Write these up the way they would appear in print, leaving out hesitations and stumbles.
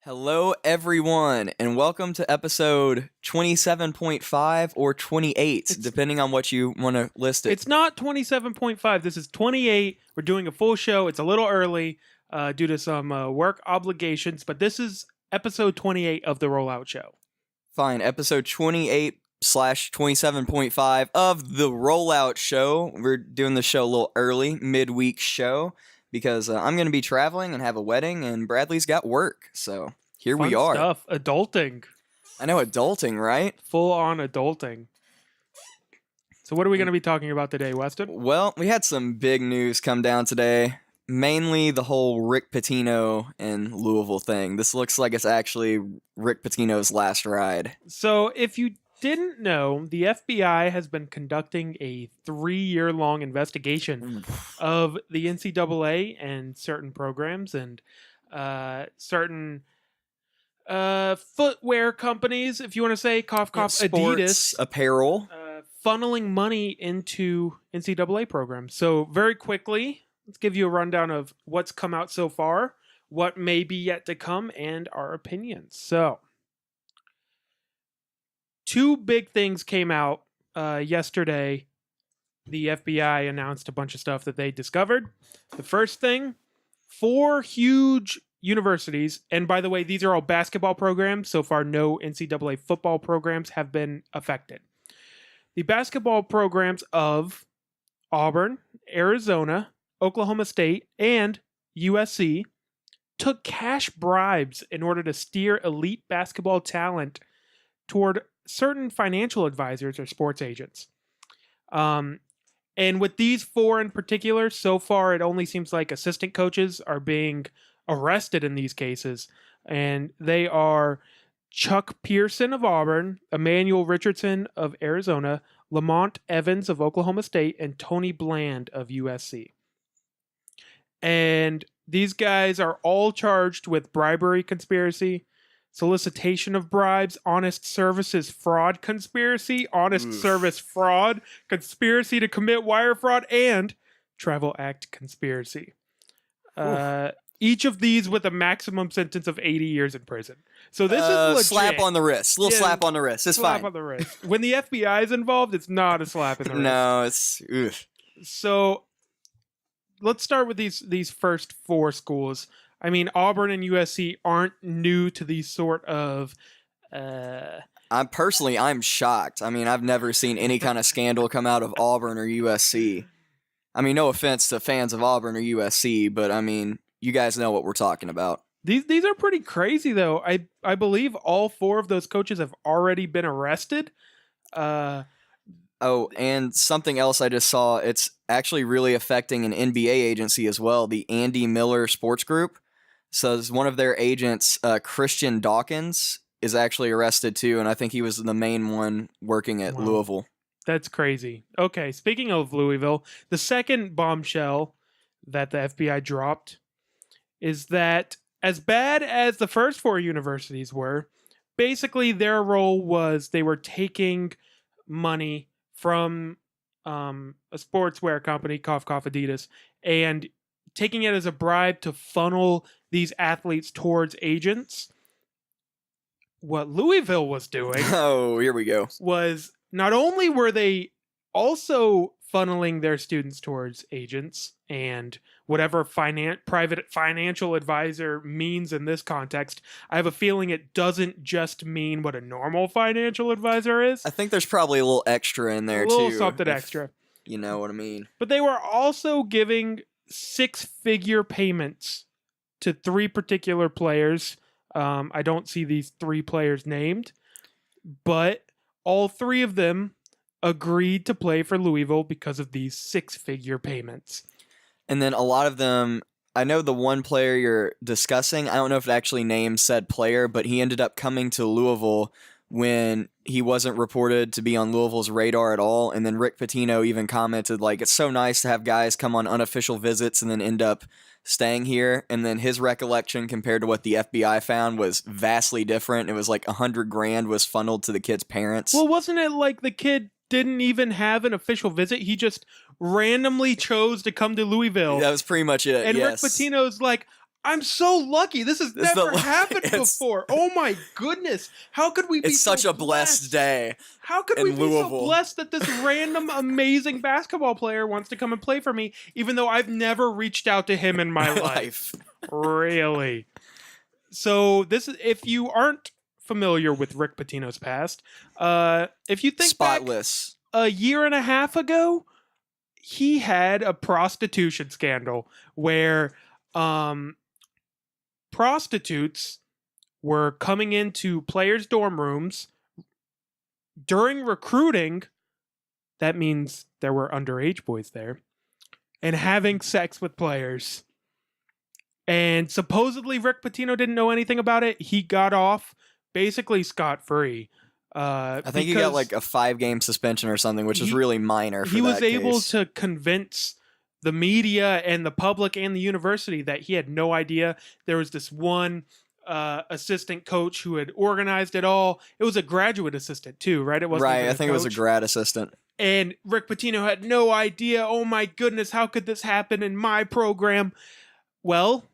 Hello, everyone, and welcome to episode 27.5 or 28, depending on what you want to list it. It's not 27.5. This is 28. We're doing a full show. It's a little early due to some work obligations, but this is episode 28 of the Rollout Show. Fine, episode 28/27.5 of the Rollout Show. We're doing the show a little early, midweek show, because I'm going to be traveling and have a wedding, and Bradley's got work, so here Fun we are. Stuff. Adulting. I know, adulting, right? Full on adulting. So what are we going to be talking about today, Weston? Well, we had some big news come down today. Mainly the whole Rick Pitino and Louisville thing. This looks like it's actually Rick Pitino's last ride. So if you didn't know, the FBI has been conducting a 3-year-long investigation of the NCAA and certain programs and certain footwear companies, if you want to say, cough, Sports, Adidas, apparel. funneling money into NCAA programs. So very quickly, let's give you a rundown of what's come out so far, what may be yet to come, and our opinions. So, two big things came out yesterday. The FBI announced a bunch of stuff that they discovered. The first thing, 4 huge universities, and by the way, these are all basketball programs. So far, no NCAA football programs have been affected. The basketball programs of Auburn, Arizona, Oklahoma State, and USC took cash bribes in order to steer elite basketball talent toward certain financial advisors or sports agents. And with these 4 in particular, so far it only seems like assistant coaches are being arrested in these cases. And they are Chuck Pearson of Auburn, Emmanuel Richardson of Arizona, Lamont Evans of Oklahoma State, and Tony Bland of USC. And these guys are all charged with bribery conspiracy, solicitation of bribes, honest services fraud conspiracy, honest service fraud, conspiracy to commit wire fraud, and travel act conspiracy. Each of these with a maximum sentence of 80 years in prison. So this is legit. Slap on the wrist. Slap on the wrist. It's slap fine. On the wrist. When the FBI is involved, it's not a slap in the wrist. No, it's... Oof. So let's start with these first 4 schools. I mean, Auburn and USC aren't new to these sort of... I'm shocked. I mean, I've never seen any kind of scandal come out of Auburn or USC. I mean, no offense to fans of Auburn or USC, but I mean, you guys know what we're talking about. These are pretty crazy, though. I believe all 4 of those coaches have already been arrested. Oh, and something else I just saw, it's actually really affecting an NBA agency as well, the Andy Miller Sports Group. So one of their agents, Christian Dawkins, is actually arrested too, and I think he was the main one working at Louisville. That's crazy. Okay, speaking of Louisville, the second bombshell that the FBI dropped is that as bad as the first 4 universities were, basically their role was they were taking money from a sportswear company, cough, Adidas, and taking it as a bribe to funnel these athletes towards agents. What Louisville was doing... Oh, here we go. ...was not only were they also funneling their students towards agents and whatever private financial advisor means in this context. I have a feeling it doesn't just mean what a normal financial advisor is. I think there's probably a little extra in there, too. A little something extra. You know what I mean. But they were also giving 6-figure payments to 3 particular players. I don't see these 3 players named, but all 3 of them agreed to play for Louisville because of these 6-figure payments. And then a lot of them, I know the one player you're discussing, I don't know if it actually named said player, but he ended up coming to Louisville when he wasn't reported to be on Louisville's radar at all. And then Rick Pitino even commented, like, it's so nice to have guys come on unofficial visits and then end up staying here. And then his recollection compared to what the FBI found was vastly different. It was like $100,000 was funneled to the kid's parents. Well, wasn't it like the kid didn't even have an official visit? He just randomly chose to come to Louisville. That was pretty much it, and yes. Rick Pitino's like, I'm so lucky. This has It's never the- happened it's- before. Oh my goodness. How could we be It's so such a blessed day How could in we be so Louisville. blessed that this random amazing basketball player wants to come and play for me, even though I've never reached out to him in my life? Really? So this is, if you aren't familiar with Rick Pitino's past, if you think back Spotless. a year and a half ago, he had a prostitution scandal where prostitutes were coming into players' dorm rooms during recruiting. That means there were underage boys there, and having sex with players. And supposedly Rick Pitino didn't know anything about it. He got off basically scot-free. I think he got like a 5-game suspension or something, which is really minor for he was that able case. to convince the media and the public and the university that he had no idea. There was this one assistant coach who had organized it all. It was a graduate assistant too, right? It wasn't Right, even I think it was a coach. grad assistant. And Rick Pitino had no idea. Oh my goodness, how could this happen in my program? Well,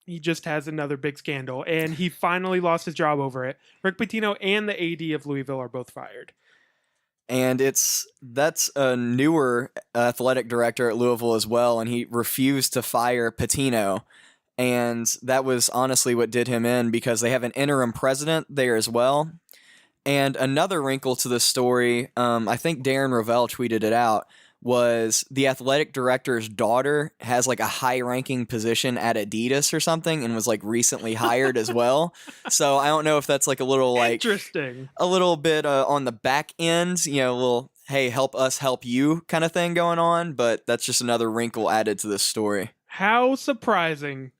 he just has another big scandal, and he finally lost his job over it. Rick Pitino and the AD of Louisville are both fired. And that's a newer athletic director at Louisville as well, and he refused to fire Pitino. And that was honestly what did him in, because they have an interim president there as well. And another wrinkle to the story, I think Darren Rovell tweeted it out, was the athletic director's daughter has like a high-ranking position at Adidas or something and was like recently hired as well. So I don't know if that's like a little like Interesting. a little bit on the back end, a little hey, help us help you kind of thing going on, but that's just another wrinkle added to this story. How surprising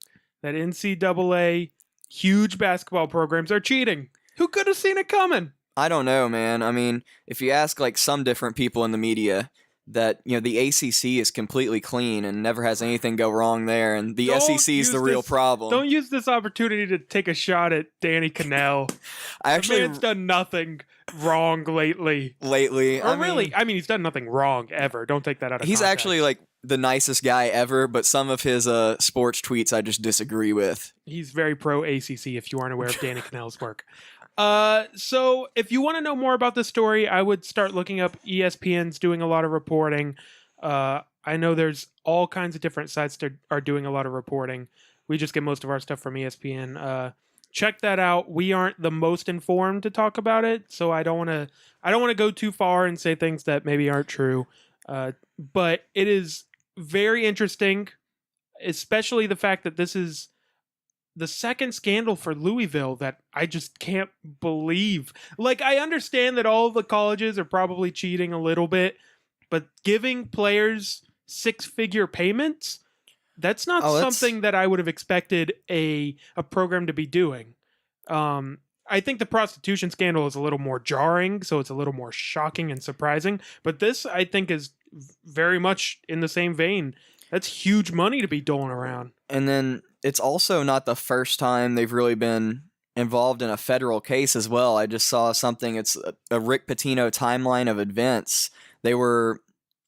that NCAA huge basketball programs are cheating. Who could have seen it coming? I don't know, man. I mean, if you ask like some different people in the media, that the ACC is completely clean and never has anything go wrong there, and the SEC is the real problem. Don't use this opportunity to take a shot at Danny Cannell. The man's done nothing wrong lately. I mean, he's done nothing wrong ever. Don't take that out of He's context. actually like the nicest guy ever, but some of his sports tweets I just disagree with. He's very pro ACC. If you aren't aware of Danny Cannell's work. So if you want to know more about this story, I would start looking up. ESPN's doing a lot of reporting. I know there's all kinds of different sites that are doing a lot of reporting. We just get most of our stuff from ESPN. Check that out. We aren't the most informed to talk about it, so I don't want to go too far and say things that maybe aren't true. But it is very interesting, especially the fact that this is the second scandal for Louisville that I just can't believe. Like, I understand that all the colleges are probably cheating a little bit, but giving players 6-figure payments, that's not something that I would have expected a program to be doing. I think the prostitution scandal is a little more jarring, so it's a little more shocking and surprising. But this, I think, is very much in the same vein. That's huge money to be doling around. And then it's also not the first time they've really been involved in a federal case as well. I just saw something. It's a Rick Pitino timeline of events. They were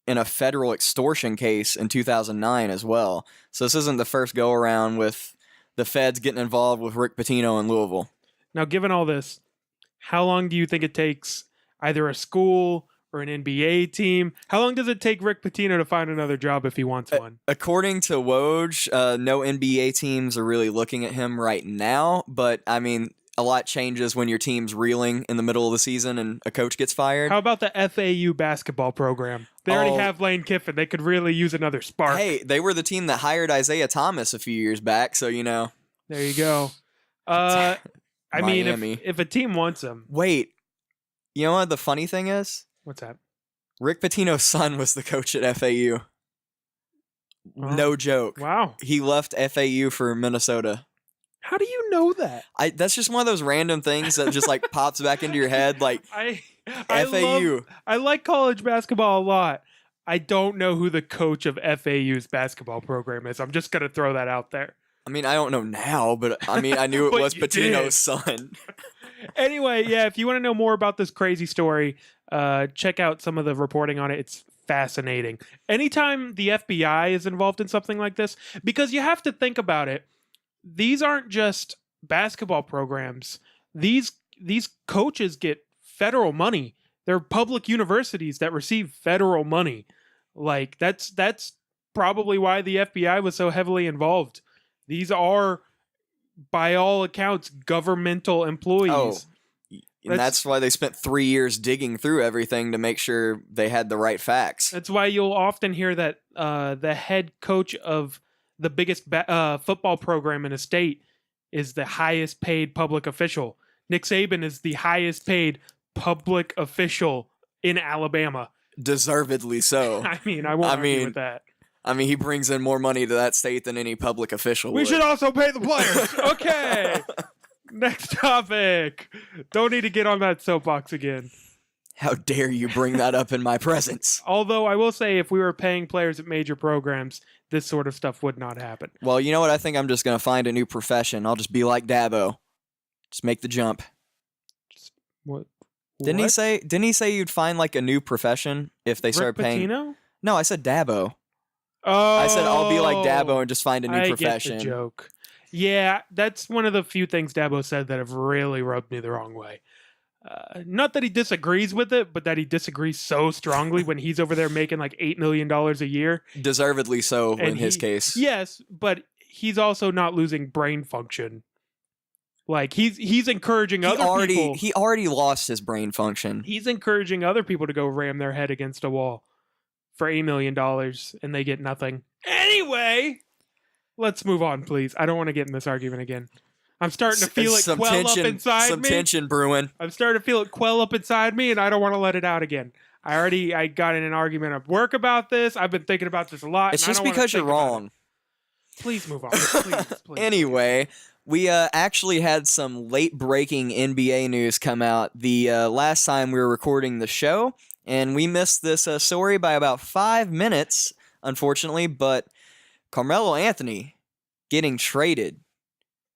in a federal extortion case in 2009 as well. So this isn't the first go around with the feds getting involved with Rick Pitino in Louisville. Now, given all this, how long do you think it takes either a school or an NBA team? How long does it take Rick Pitino to find another job if he wants one? According to Woj, no NBA teams are really looking at him right now, but I mean, a lot changes when your team's reeling in the middle of the season and a coach gets fired. How about the FAU basketball program? They already have Lane Kiffin. They could really use another spark. Hey, they were the team that hired Isaiah Thomas a few years back, so There you go. I mean, if a team wants him. Wait, you know what the funny thing is? What's that? Rick Pitino's son was the coach at FAU. Oh. No joke. Wow. He left FAU for Minnesota. How do you know that? That's just one of those random things that just like pops back into your head, like FAU. I like college basketball a lot. I don't know who the coach of FAU's basketball program is. I'm just going to throw that out there. I mean, I don't know now, but I mean, I knew it was Pitino's son. Anyway, yeah, if you want to know more about this crazy story, check out some of the reporting on it. It's fascinating. Anytime the FBI is involved in something like this, because you have to think about it. these aren't just basketball programs. These coaches get federal money. They're public universities that receive federal money. Like that's probably why the FBI was so heavily involved. These are, by all accounts, governmental employees. And that's why they spent 3 years digging through everything to make sure they had the right facts. That's why you'll often hear that the head coach of the biggest football program in a state is the highest paid public official. Nick Saban is the highest paid public official in Alabama. Deservedly so. I mean, I won't argue with that. I mean, he brings in more money to that state than any public official We would. should also pay the players. Okay. Next topic. Don't need to get on that soapbox again. How dare you bring that up in my presence? Although I will say, if we were paying players at major programs, this sort of stuff would not happen. Well, you know what? I think I'm just going to find a new profession. I'll just be like Dabo. Just make the jump. What? Didn't he say you'd find like a new profession if they start paying? Pitino? No, I said Dabo. Oh, I said I'll be like Dabo and just find a new profession. I get the joke. Yeah, that's one of the few things Dabo said that have really rubbed me the wrong way. Not that he disagrees with it, but that he disagrees so strongly when he's over there making like $8 million a year. Deservedly so in his case. Yes, but he's also not losing brain function. Like he's encouraging other people. He already lost his brain function. He's encouraging other people to go ram their head against a wall for $8 million and they get nothing. Anyway, let's move on, please. I don't want to get in this argument again. I'm starting to feel it quell up inside me. Some tension brewing. I'm starting to feel it quell up inside me, and I don't want to let it out again. I got in an argument at work about this. I've been thinking about this a lot. It's just because you're wrong. Please move on. Please. Anyway, we actually had some late-breaking NBA news come out the last time we were recording the show, and we missed this story by about 5 minutes, unfortunately, but Carmelo Anthony getting traded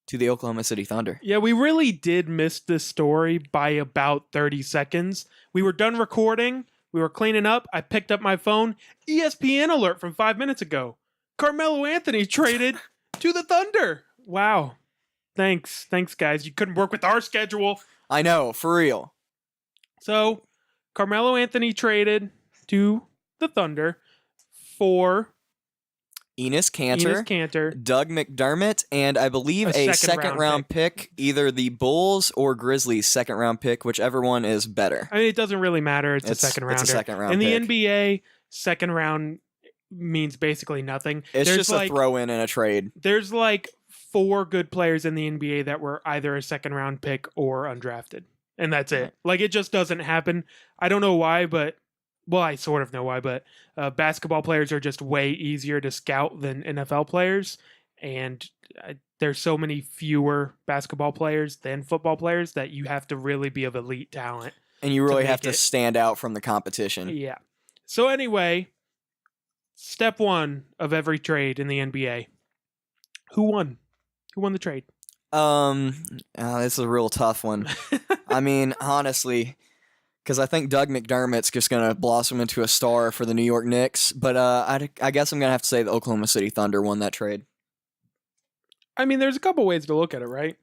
to the Oklahoma City Thunder. Yeah, we really did miss this story by about 30 seconds. We were done recording. We were cleaning up. I picked up my phone. ESPN alert from 5 minutes ago. Carmelo Anthony traded to the Thunder. Wow. Thanks, guys. You couldn't work with our schedule. I know, for real. So, Carmelo Anthony traded to the Thunder for Enes Kanter, Doug McDermott, and I believe a second round pick, either the Bulls or Grizzlies second round pick, whichever one is better. I mean, it doesn't really matter. It's a second rounder. It's a second round in pick. the NBA, second round means basically nothing. It's just like a throw in a trade. There's like 4 good players in the NBA that were either a second round pick or undrafted. And that's it. Like, it just doesn't happen. I don't know why, but well, I sort of know why, but basketball players are just way easier to scout than NFL players. And there's so many fewer basketball players than football players that you have to really be of elite talent. And you really have to stand out from the competition. Yeah. So anyway, step 1 of every trade in the NBA. Who won? Who won the trade? This is a real tough one. I mean, honestly, because I think Doug McDermott's just going to blossom into a star for the New York Knicks. But I guess I'm going to have to say the Oklahoma City Thunder won that trade. I mean, there's a couple ways to look at it, right?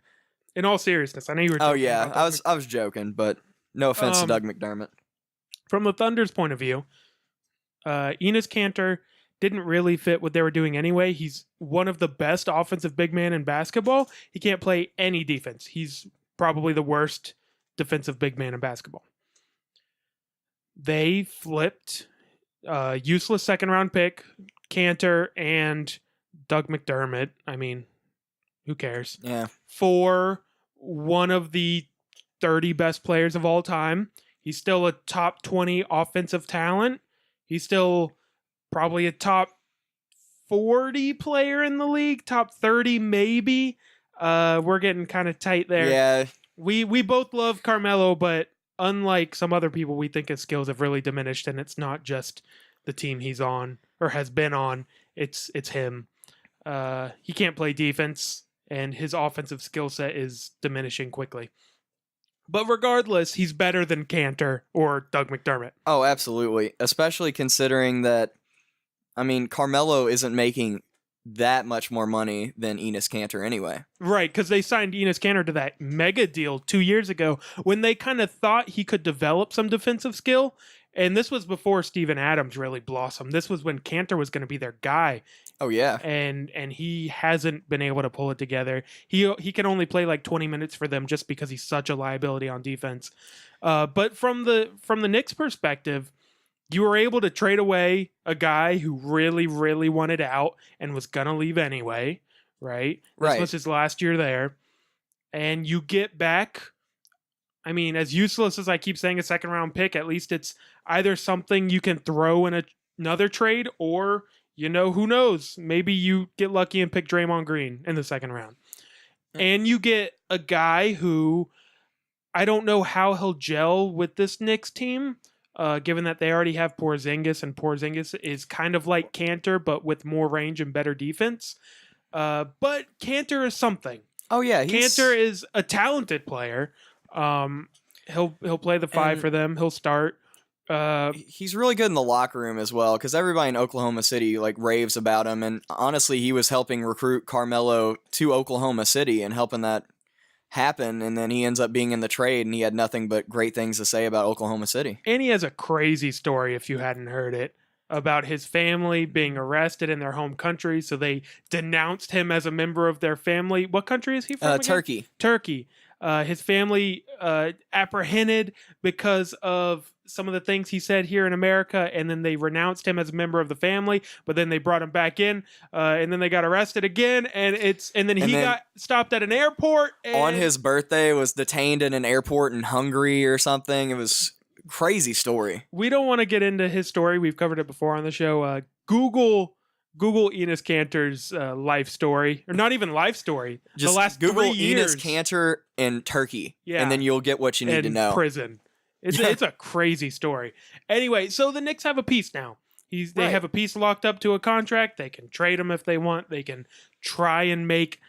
In all seriousness, I know you were joking. Oh, yeah. I was joking, but no offense to Doug McDermott. From the Thunder's point of view, Enes Kanter didn't really fit what they were doing anyway. He's one of the best offensive big men in basketball. He can't play any defense. He's probably the worst defensive big man in basketball. They flipped useless second round pick, Kanter and Doug McDermott. I mean, who cares? Yeah. For one of the 30 best players of all time. He's still a top 20 offensive talent. He's still probably a top 40 player in the league, top 30 maybe. We're getting kind of tight there. Yeah. We both love Carmelo, but unlike some other people, we think his skills have really diminished, and it's not just the team he's on or has been on. It's him. He can't play defense, and his offensive skill set is diminishing quickly. But regardless, he's better than Kanter or Doug McDermott. Oh, absolutely. Especially considering that, I mean, Carmelo isn't making that much more money than Enes Kanter anyway. Right, because they signed Enes Kanter to that mega deal 2 years ago when they kind of thought he could develop some defensive skill. And this was before Steven Adams really blossomed. This was when Kanter was going to be their guy. Oh yeah, and he hasn't been able to pull it together. He can only play like 20 minutes for them just because he's such a liability on defense. But from the Knicks' perspective, you were able to trade away a guy who really, really wanted out and was gonna leave anyway, right? This was his last year there, and you get back. I mean, as useless as I keep saying a second round pick, at least it's either something you can throw in another trade, or who knows? Maybe you get lucky and pick Draymond Green in the second round. And you get a guy who I don't know how he'll gel with this Knicks team, given that they already have Porzingis, and Porzingis is kind of like Kanter, but with more range and better defense. But Kanter is something. Oh yeah, Kanter is a talented player. He'll play the five for them. He'll start. He's really good in the locker room as well, because everybody in Oklahoma City like raves about him, and honestly he was helping recruit Carmelo to Oklahoma City and helping that happen, and then he ends up being in the trade and he had nothing but great things to say about Oklahoma City. And he has a crazy story, if you hadn't heard it, about his family being arrested in their home country, so they denounced him as a member of their family. What country is he from again? Turkey. His family apprehended because of some of the things he said here in America, and then they renounced him as a member of the family, but then they brought him back in, and then they got arrested again, and then he got stopped at an airport. And on his birthday, was detained in an airport in Hungary or something. It was a crazy story. We don't want to get into his story. We've covered it before on the show. Google Enes Kanter's life story, or not even life story. Just the last Google 3 years. Enes Kanter in Turkey, Yeah. and then you'll get what you need to know. Prison. It's a crazy story. Anyway, so the Knicks have a piece now. They have a piece locked up to a contract. They can trade him if they want. They can try and make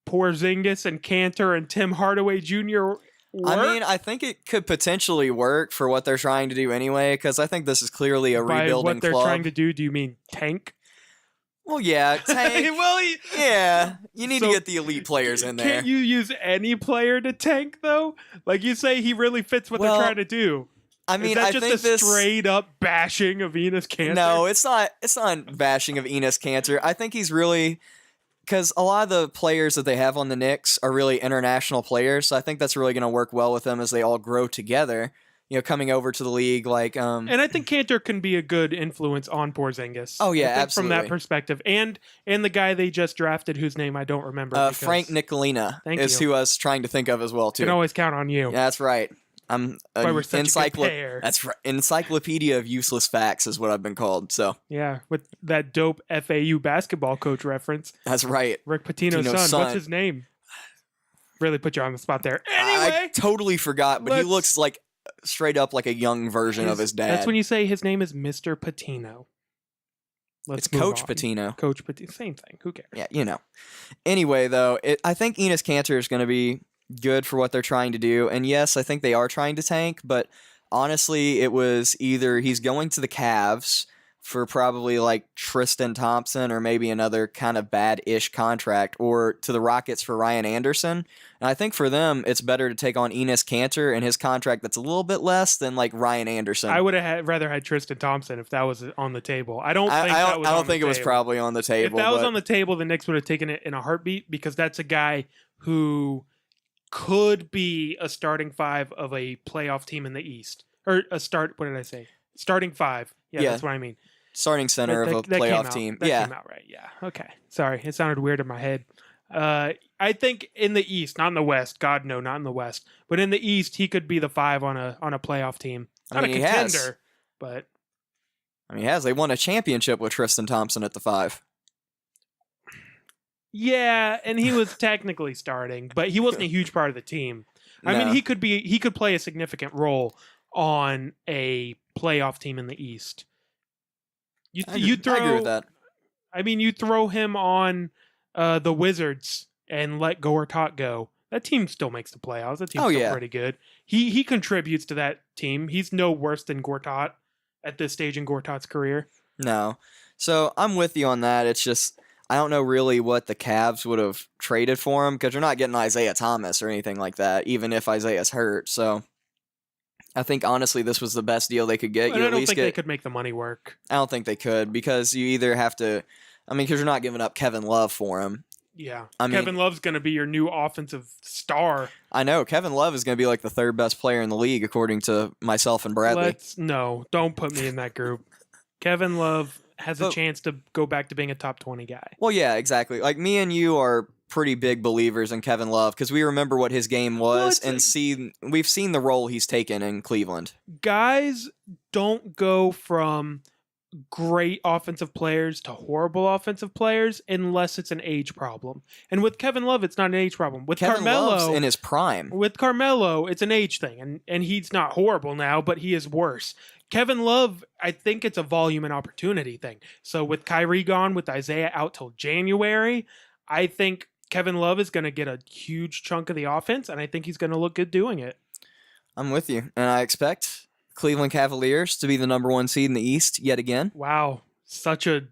Porzingis and Kanter and Tim Hardaway Jr. work. I mean, I think it could potentially work for what they're trying to do anyway, because I think this is clearly a rebuilding By what they're club. trying to do you mean tank? Well, yeah, tank. Yeah, you need to get the elite players in there. Can't you use any player to tank, though? Like you say, he really fits what they're trying to do. I mean, is that just a straight up bashing of Enes Kanter? No, it's not. It's not bashing of Enes Kanter. I think he's really, because a lot of the players that they have on the Knicks are really international players, so I think that's really going to work well with them as they all grow together. Coming over to the league, like and I think Kanter can be a good influence on Porzingis. Oh yeah, I think absolutely. From that perspective, and the guy they just drafted, whose name I don't remember. Frank Nicolina is who I was trying to think of as well too. Can always count on you. Yeah, that's right. I'm we're such a good pair. That's right. Encyclopedia of useless facts is what I've been called. So yeah, with that dope FAU basketball coach reference. That's right. Rick Pitino's son. What's his name? Really put you on the spot there. Anyway, I totally forgot, but he looks like straight up like a young version of his dad. That's when you say his name is Mr. Pitino. It's Coach Pitino. Coach Pitino. Same thing. Who cares? Yeah, Anyway, though, I think Enes Kanter is going to be good for what they're trying to do. And yes, I think they are trying to tank, but honestly, it was either he's going to the Cavs for probably like Tristan Thompson or maybe another kind of bad-ish contract, or to the Rockets for Ryan Anderson. And I think for them, it's better to take on Enes Kanter and his contract that's a little bit less than like Ryan Anderson. I would have rather had Tristan Thompson if that was on the table. I don't think it was probably on the table. If that was on the table, the Knicks would have taken it in a heartbeat, because that's a guy who could be a starting five of a playoff team in the East. Or what did I say? Starting five. Yeah, that's what I mean. Starting center of a playoff team. That came out right. Yeah. Okay. Sorry. It sounded weird in my head. I think in the East, not in the West. God, no, not in the West. But in the East, he could be the five on a playoff team. Not a contender, but he has. They won a championship with Tristan Thompson at the 5. Yeah, and he was technically starting, but he wasn't a huge part of the team. I mean, he could play a significant role on a playoff team in the East. I agree with that. I mean, you throw him on the Wizards and let Gortat go. That team still makes the playoffs. That team's still pretty good. He contributes to that team. He's no worse than Gortat at this stage in Gortat's career. No. So I'm with you on that. It's just, I don't know really what the Cavs would have traded for him because you're not getting Isaiah Thomas or anything like that, even if Isaiah's hurt. So I think honestly this was the best deal they could get. And You I at don't least think get. they could make the money work. I don't think they could because you either have to. I mean, because you're not giving up Kevin Love for him. Yeah. I mean, Kevin Love's going to be your new offensive star. I know Kevin Love is going to be like the third best player in the league according to myself and Bradley. No, don't put me in that group. Kevin Love has a But- chance to go back to being a top 20 guy. Well, yeah, exactly. Like me and you are pretty big believers in Kevin Love because we remember what his game was Well, and we've seen the role he's taken in Cleveland. Guys don't go from great offensive players to horrible offensive players unless it's an age problem. And with Kevin Love, it's not an age problem. With Kevin Love's Carmelo, in his prime. with Carmelo, it's an age thing, and he's not horrible now, but he is worse. Kevin Love, I think it's a volume and opportunity thing. So with Kyrie gone, with Isaiah out till January, I think Kevin Love is going to get a huge chunk of the offense, and I think he's going to look good doing it. I'm with you, and I expect Cleveland Cavaliers to be the number 1 seed in the East yet again. Wow, such a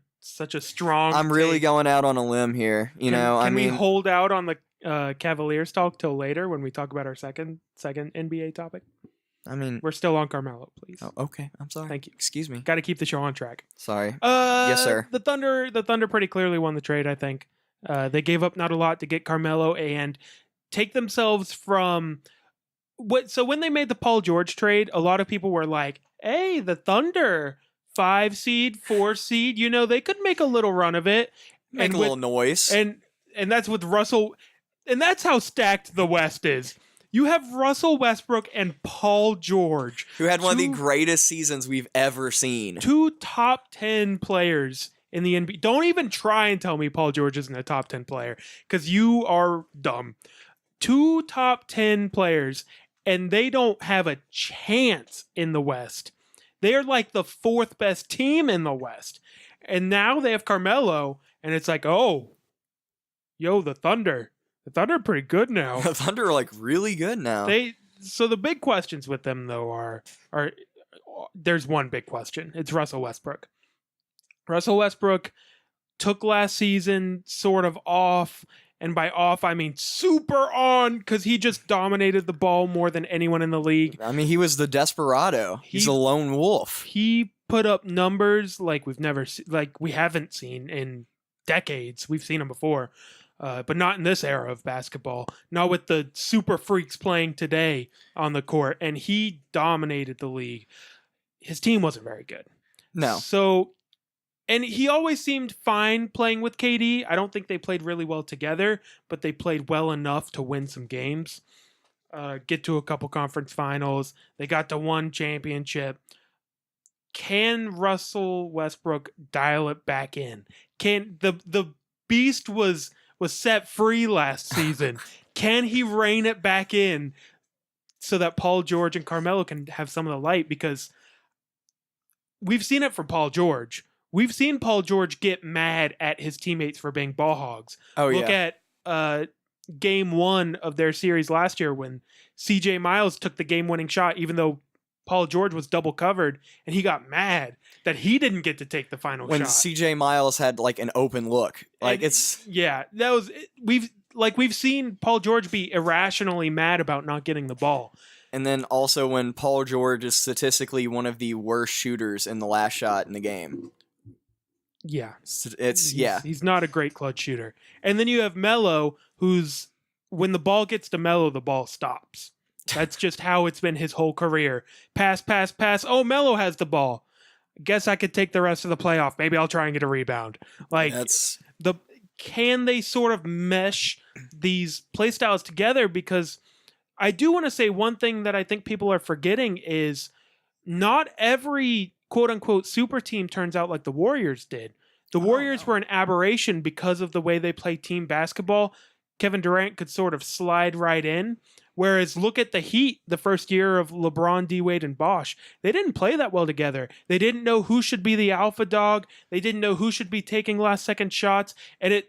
strong. I'm really take. going out on a limb here. Can we hold out on the Cavaliers talk till later when we talk about our second NBA topic? I mean, We're still on Carmelo, please. oh, okay. I'm sorry. Thank you. Excuse me. Got to keep the show on track. Sorry. Yes, sir. The Thunder pretty clearly won the trade, I think. They gave up not a lot to get Carmelo and take themselves from what. So when they made the Paul George trade, a lot of people were like, "Hey, the Thunder, 5 seed, 4 seed, they could make a little run of it, Make and a little noise. and that's with Russell, and that's how stacked the West is." You have Russell Westbrook and Paul George, who had one of the two- greatest seasons we've ever seen. 2 top 10 players in the NBA. Don't even try and tell me Paul George isn't a top 10 player because you are dumb. 2 top 10 players, and they don't have a chance in the West. They are like the 4th best team in the West. And now they have Carmelo, and it's like, oh, the Thunder. The Thunder are pretty good now. The Thunder are like really good now. So the big questions with them though are there's one big question. It's Russell Westbrook. Russell Westbrook took last season sort of off, and by off I mean super on, because he just dominated the ball more than anyone in the league. I mean, he was the desperado. He's a lone wolf. He put up numbers like we haven't seen in decades. We've seen them before. But not in this era of basketball. Not with the super freaks playing today on the court. And he dominated the league. His team wasn't very good. No. So, and he always seemed fine playing with KD. I don't think they played really well together, but they played well enough to win some games. Get to a couple conference finals. They got to 1 championship. Can Russell Westbrook dial it back in? Can the beast was set free last season. Can he rein it back in so that Paul George and Carmelo can have some of the light? Because we've seen it from Paul George. We've seen Paul George get mad at his teammates for being ball hogs. Oh, Look yeah. at game 1 of their series last year when CJ Miles took the game-winning shot, even though Paul George was double covered, and he got mad that he didn't get to take the final When shot. CJ Miles had like an open look. Like And- it's Yeah, that was we've seen Paul George be irrationally mad about not getting the ball. and then also when Paul George is statistically one of the worst shooters in the last shot in the game. Yeah, He's not a great clutch shooter. And then you have Melo, who's when the ball gets to Melo, the ball stops. That's just how it's been his whole career. Pass, pass, pass. Oh, Melo has the ball. Guess I could take the rest of the playoff. Maybe I'll try and get a rebound. Like can they sort of mesh these play styles together? Because I do want to say one thing that I think people are forgetting is not every quote unquote super team turns out like the Warriors did. The Warriors were an aberration because of the way they play team basketball. Kevin Durant could sort of slide right in. Whereas look at the Heat the first year of LeBron, D-Wade, and Bosh. They didn't play that well together. They didn't know who should be the alpha dog. They didn't know who should be taking last-second shots. And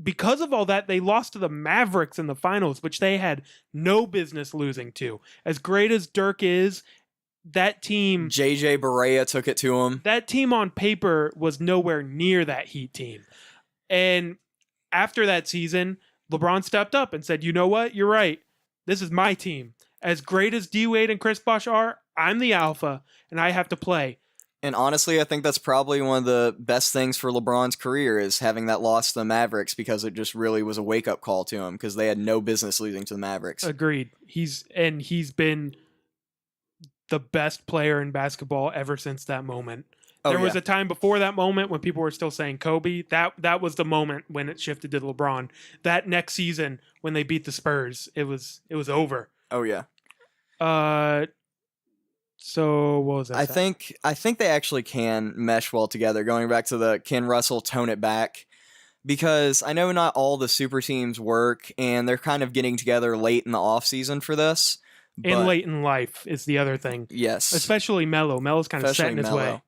because of all that, they lost to the Mavericks in the finals, which they had no business losing to. As great as Dirk is, that team... JJ Barea took it to him. That team on paper was nowhere near that Heat team. And after that season, LeBron stepped up and said, you know what? You're right. This is my team. As great as D Wade and Chris Bosh are, I'm the alpha, and I have to play. And honestly, I think that's probably one of the best things for LeBron's career is having that loss to the Mavericks, because it just really was a wake-up call to him, because they had no business losing to the Mavericks. Agreed. He's been the best player in basketball ever since that moment. There was a time before that moment when people were still saying Kobe. That was the moment when it shifted to LeBron. That next season when they beat the Spurs, it was over. Oh yeah. So what was that? I think they actually can mesh well together. Going back to the can Russell tone it back, because I know not all the super teams work, and they're kind of getting together late in the off season for this. And late in life is the other thing. Yes, especially Melo. Melo's kind of set in his way.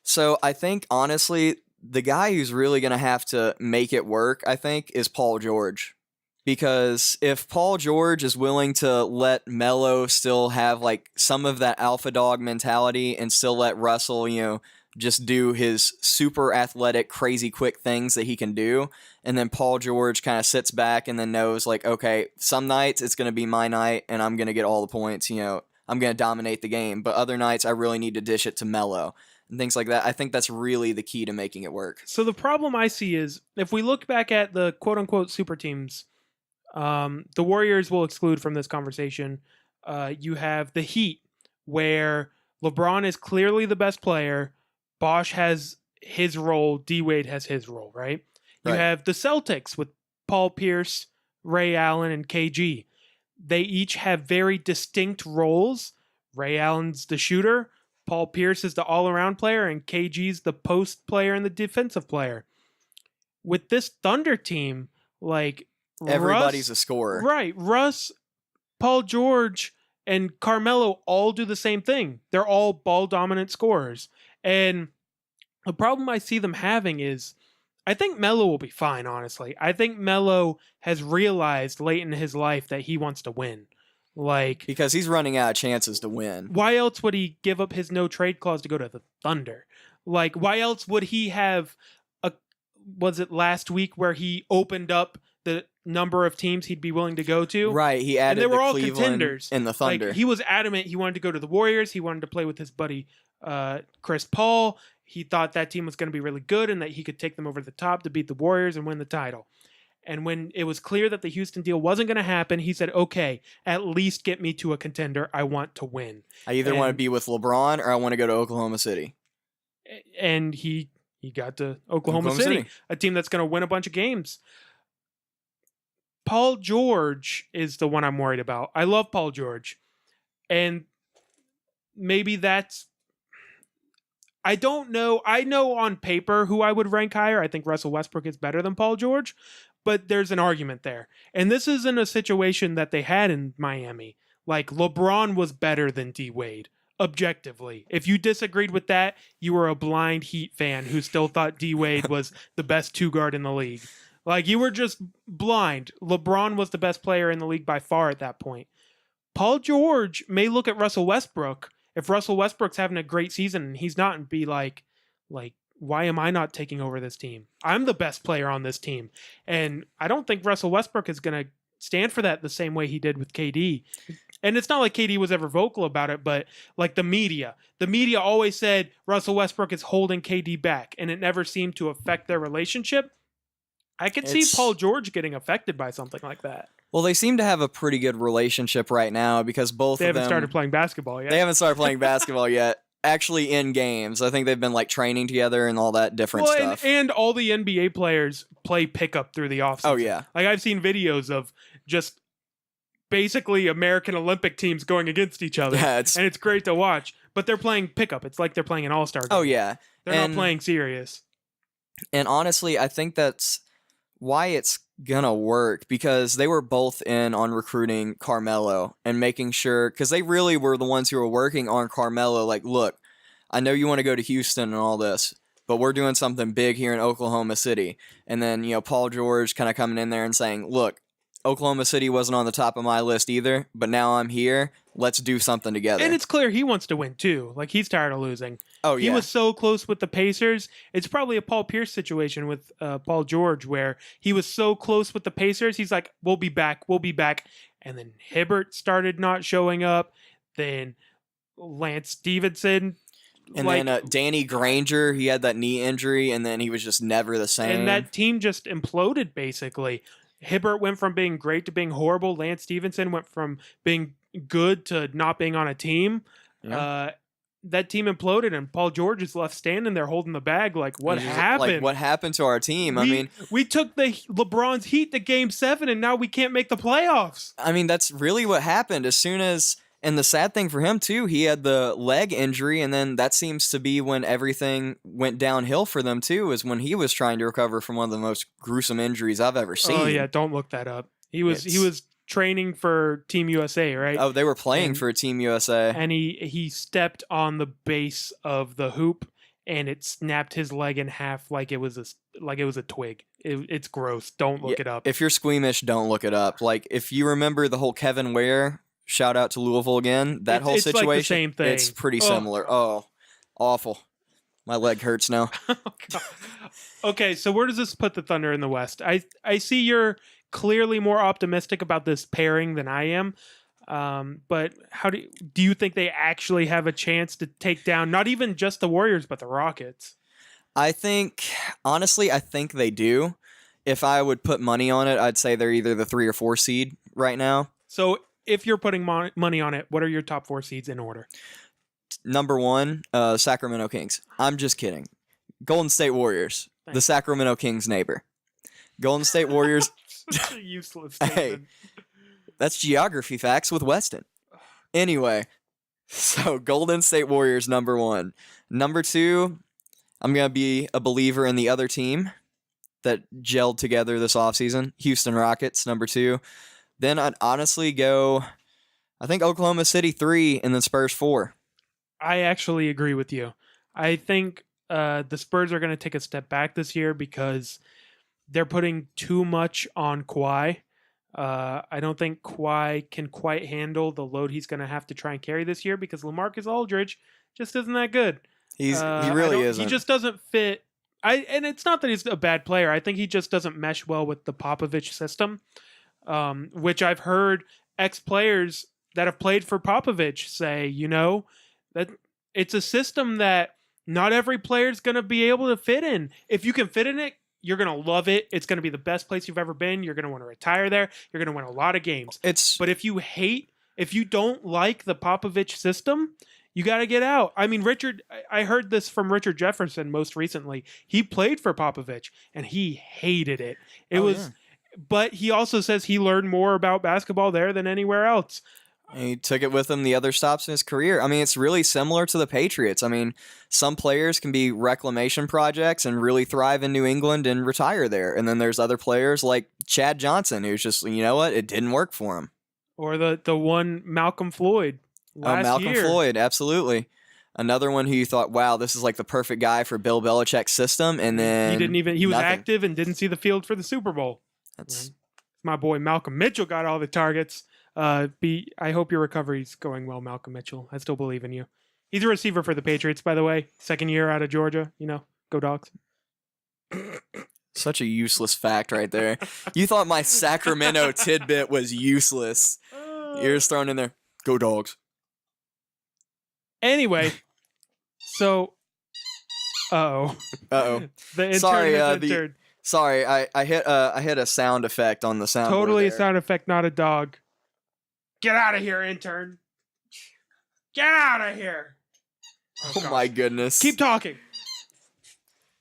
So I think, honestly, the guy who's really going to have to make it work, I think, is Paul George. Because if Paul George is willing to let Melo still have like some of that alpha dog mentality and still let Russell, just do his super athletic, crazy quick things that he can do, and then Paul George kind of sits back and then knows like, okay, some nights it's going to be my night and I'm going to get all the points, I'm going to dominate the game, but other nights I really need to dish it to Melo. And things like that. I think that's really the key to making it work. So the problem I see is if we look back at the quote-unquote super teams, the Warriors will exclude from this conversation. You have the Heat, where LeBron is clearly the best player. Bosh has his role. D-Wade has his role, right? You have the Celtics with Paul Pierce, Ray Allen, and KG. They each have very distinct roles. Ray Allen's the shooter. Paul Pierce is the all-around player, and KG's the post player and the defensive player. With this Thunder team, like everybody's a scorer. Right. Russ, Paul George, and Carmelo all do the same thing. They're all ball-dominant scorers. And the problem I see them having is I think Melo will be fine, honestly. I think Melo has realized late in his life that he wants to win. Because he's running out of chances to win. Why else would he give up his no trade clause to go to the Thunder? Why else would he have was it last week where he opened up the number of teams he'd be willing to go to? Right, he added and they were all Cleveland contenders. And the Thunder. He was adamant he wanted to go to the Warriors. He wanted to play with his buddy Chris Paul. He thought that team was going to be really good and that he could take them over the top to beat the Warriors and win the title. And when it was clear that the Houston deal wasn't going to happen, he said, okay, at least get me to a contender. I want to win. I either want to be with LeBron or I want to go to Oklahoma City. And he got to Oklahoma City, a team that's going to win a bunch of games. Paul George is the one I'm worried about. I love Paul George. And maybe that's... I don't know. I know on paper who I would rank higher. I think Russell Westbrook is better than Paul George. But there's an argument there. And this isn't a situation that they had in Miami. Like, LeBron was better than D-Wade, objectively. If you disagreed with that, you were a blind Heat fan who still thought D-Wade was the best two-guard in the league. Like, you were just blind. LeBron was the best player in the league by far at that point. Paul George may look at Russell Westbrook. If Russell Westbrook's having a great season and he's not, and be like, why am I not taking over this team? I'm the best player on this team. And I don't think Russell Westbrook is going to stand for that the same way he did with KD. And it's not like KD was ever vocal about it, but like the media always said Russell Westbrook is holding KD back, and it never seemed to affect their relationship. I could see Paul George getting affected by something like that. Well, they seem to have a pretty good relationship right now because both of them... They haven't started playing basketball yet. They haven't started playing basketball yet. Actually, in games. I think they've been like training together and all that different stuff. And all the NBA players play pickup through the offseason. Oh, yeah. Like, I've seen videos of just basically American Olympic teams going against each other. Yeah, and it's great to watch. But they're playing pickup. It's like they're playing an all-star game. Oh, yeah. They're not playing serious. And honestly, I think that's why it's gonna work, because they were both in on recruiting Carmelo and making sure, because they really were the ones who were working on Carmelo, like, look, I know you want to go to Houston and all this, but we're doing something big here in Oklahoma City. And then, Paul George kind of coming in there and saying, look, Oklahoma City wasn't on the top of my list either, but now I'm here. Let's do something together. And it's clear he wants to win too. Like, he's tired of losing. Oh, He yeah. was so close with the Pacers. It's probably a Paul Pierce situation with Paul George, where he was so close with the Pacers. He's like, we'll be back. We'll be back. And then Hibbert started not showing up. Then Lance Stevenson. And then Danny Granger, he had that knee injury, and then he was just never the same. And that team just imploded, basically. Hibbert went from being great to being horrible. Lance Stevenson went from being good to not being on a team. Yeah. That team imploded, and Paul George is left standing there holding the bag. Like, what happened? Like, what happened to our team? We took the LeBron's Heat to Game 7, and now we can't make the playoffs. I mean, that's really what happened. As soon as, and the sad thing for him too, he had the leg injury, and then that seems to be when everything went downhill for them too. Is when he was trying to recover from one of the most gruesome injuries I've ever seen. Oh yeah, don't look that up. He was training for Team USA, right? Oh, they were playing for Team USA. And he stepped on the base of the hoop and it snapped his leg in half like it was a twig. It's gross. Don't look it up. If you're squeamish, don't look it up. Like, if you remember the whole Kevin Ware, shout out to Louisville again, that whole situation. Like the same thing. It's pretty similar. Oh, awful. My leg hurts now. Okay, so where does this put the Thunder in the West? I see you're clearly more optimistic about this pairing than I am. But how do you think they actually have a chance to take down not even just the Warriors, but the Rockets? Honestly, I think they do. If I would put money on it, I'd say they're either the 3 or 4 seed right now. So if you're putting money on it, what are your top 4 seeds in order? Number 1, Sacramento Kings. I'm just kidding. Golden State Warriors, the Sacramento Kings neighbor. Golden State Warriors. Such a useless statement. Hey, that's geography facts with Weston. Anyway, so Golden State Warriors, number 1. Number 2, I'm going to be a believer in the other team that gelled together this offseason, Houston Rockets, number 2. Then I'd honestly go, I think Oklahoma City 3 and then Spurs 4. I actually agree with you. I think the Spurs are going to take a step back this year because they're putting too much on Kawhi. I don't think Kawhi can quite handle the load he's going to have to try and carry this year because LaMarcus Aldridge just isn't that good. He really isn't. He just doesn't fit. And it's not that he's a bad player. I think he just doesn't mesh well with the Popovich system, which I've heard ex-players that have played for Popovich say, that it's a system that not every player is going to be able to fit in. If you can fit in it, you're going to love it. It's going to be the best place you've ever been. You're going to want to retire there. You're going to win a lot of games. But if you don't like the Popovich system, you got to get out. I mean, I heard this from Richard Jefferson most recently. He played for Popovich and he hated it. But he also says he learned more about basketball there than anywhere else. He took it with him the other stops in his career. I mean, it's really similar to the Patriots. I mean, some players can be reclamation projects and really thrive in New England and retire there. And then there's other players like Chad Johnson, who's just, you know what, it didn't work for him. Or the one Malcolm Floyd last year. Floyd, absolutely. Another one who you thought, wow, this is like the perfect guy for Bill Belichick's system. And then he was active and didn't see the field for the Super Bowl. That's my boy Malcolm Mitchell got all the targets. I hope your recovery's going well, Malcolm Mitchell. I still believe in you. He's a receiver for the Patriots, by the way. 2nd year out of Georgia. Go Dogs. Such a useless fact right there. You thought my Sacramento tidbit was useless. You're just thrown in there. Go Dogs. Anyway, so Uh-oh. The intern Sorry, I hit a sound effect on the sound. Totally a sound effect, not a dog. Get out of here, intern. Get out of here. Oh my goodness. Keep talking.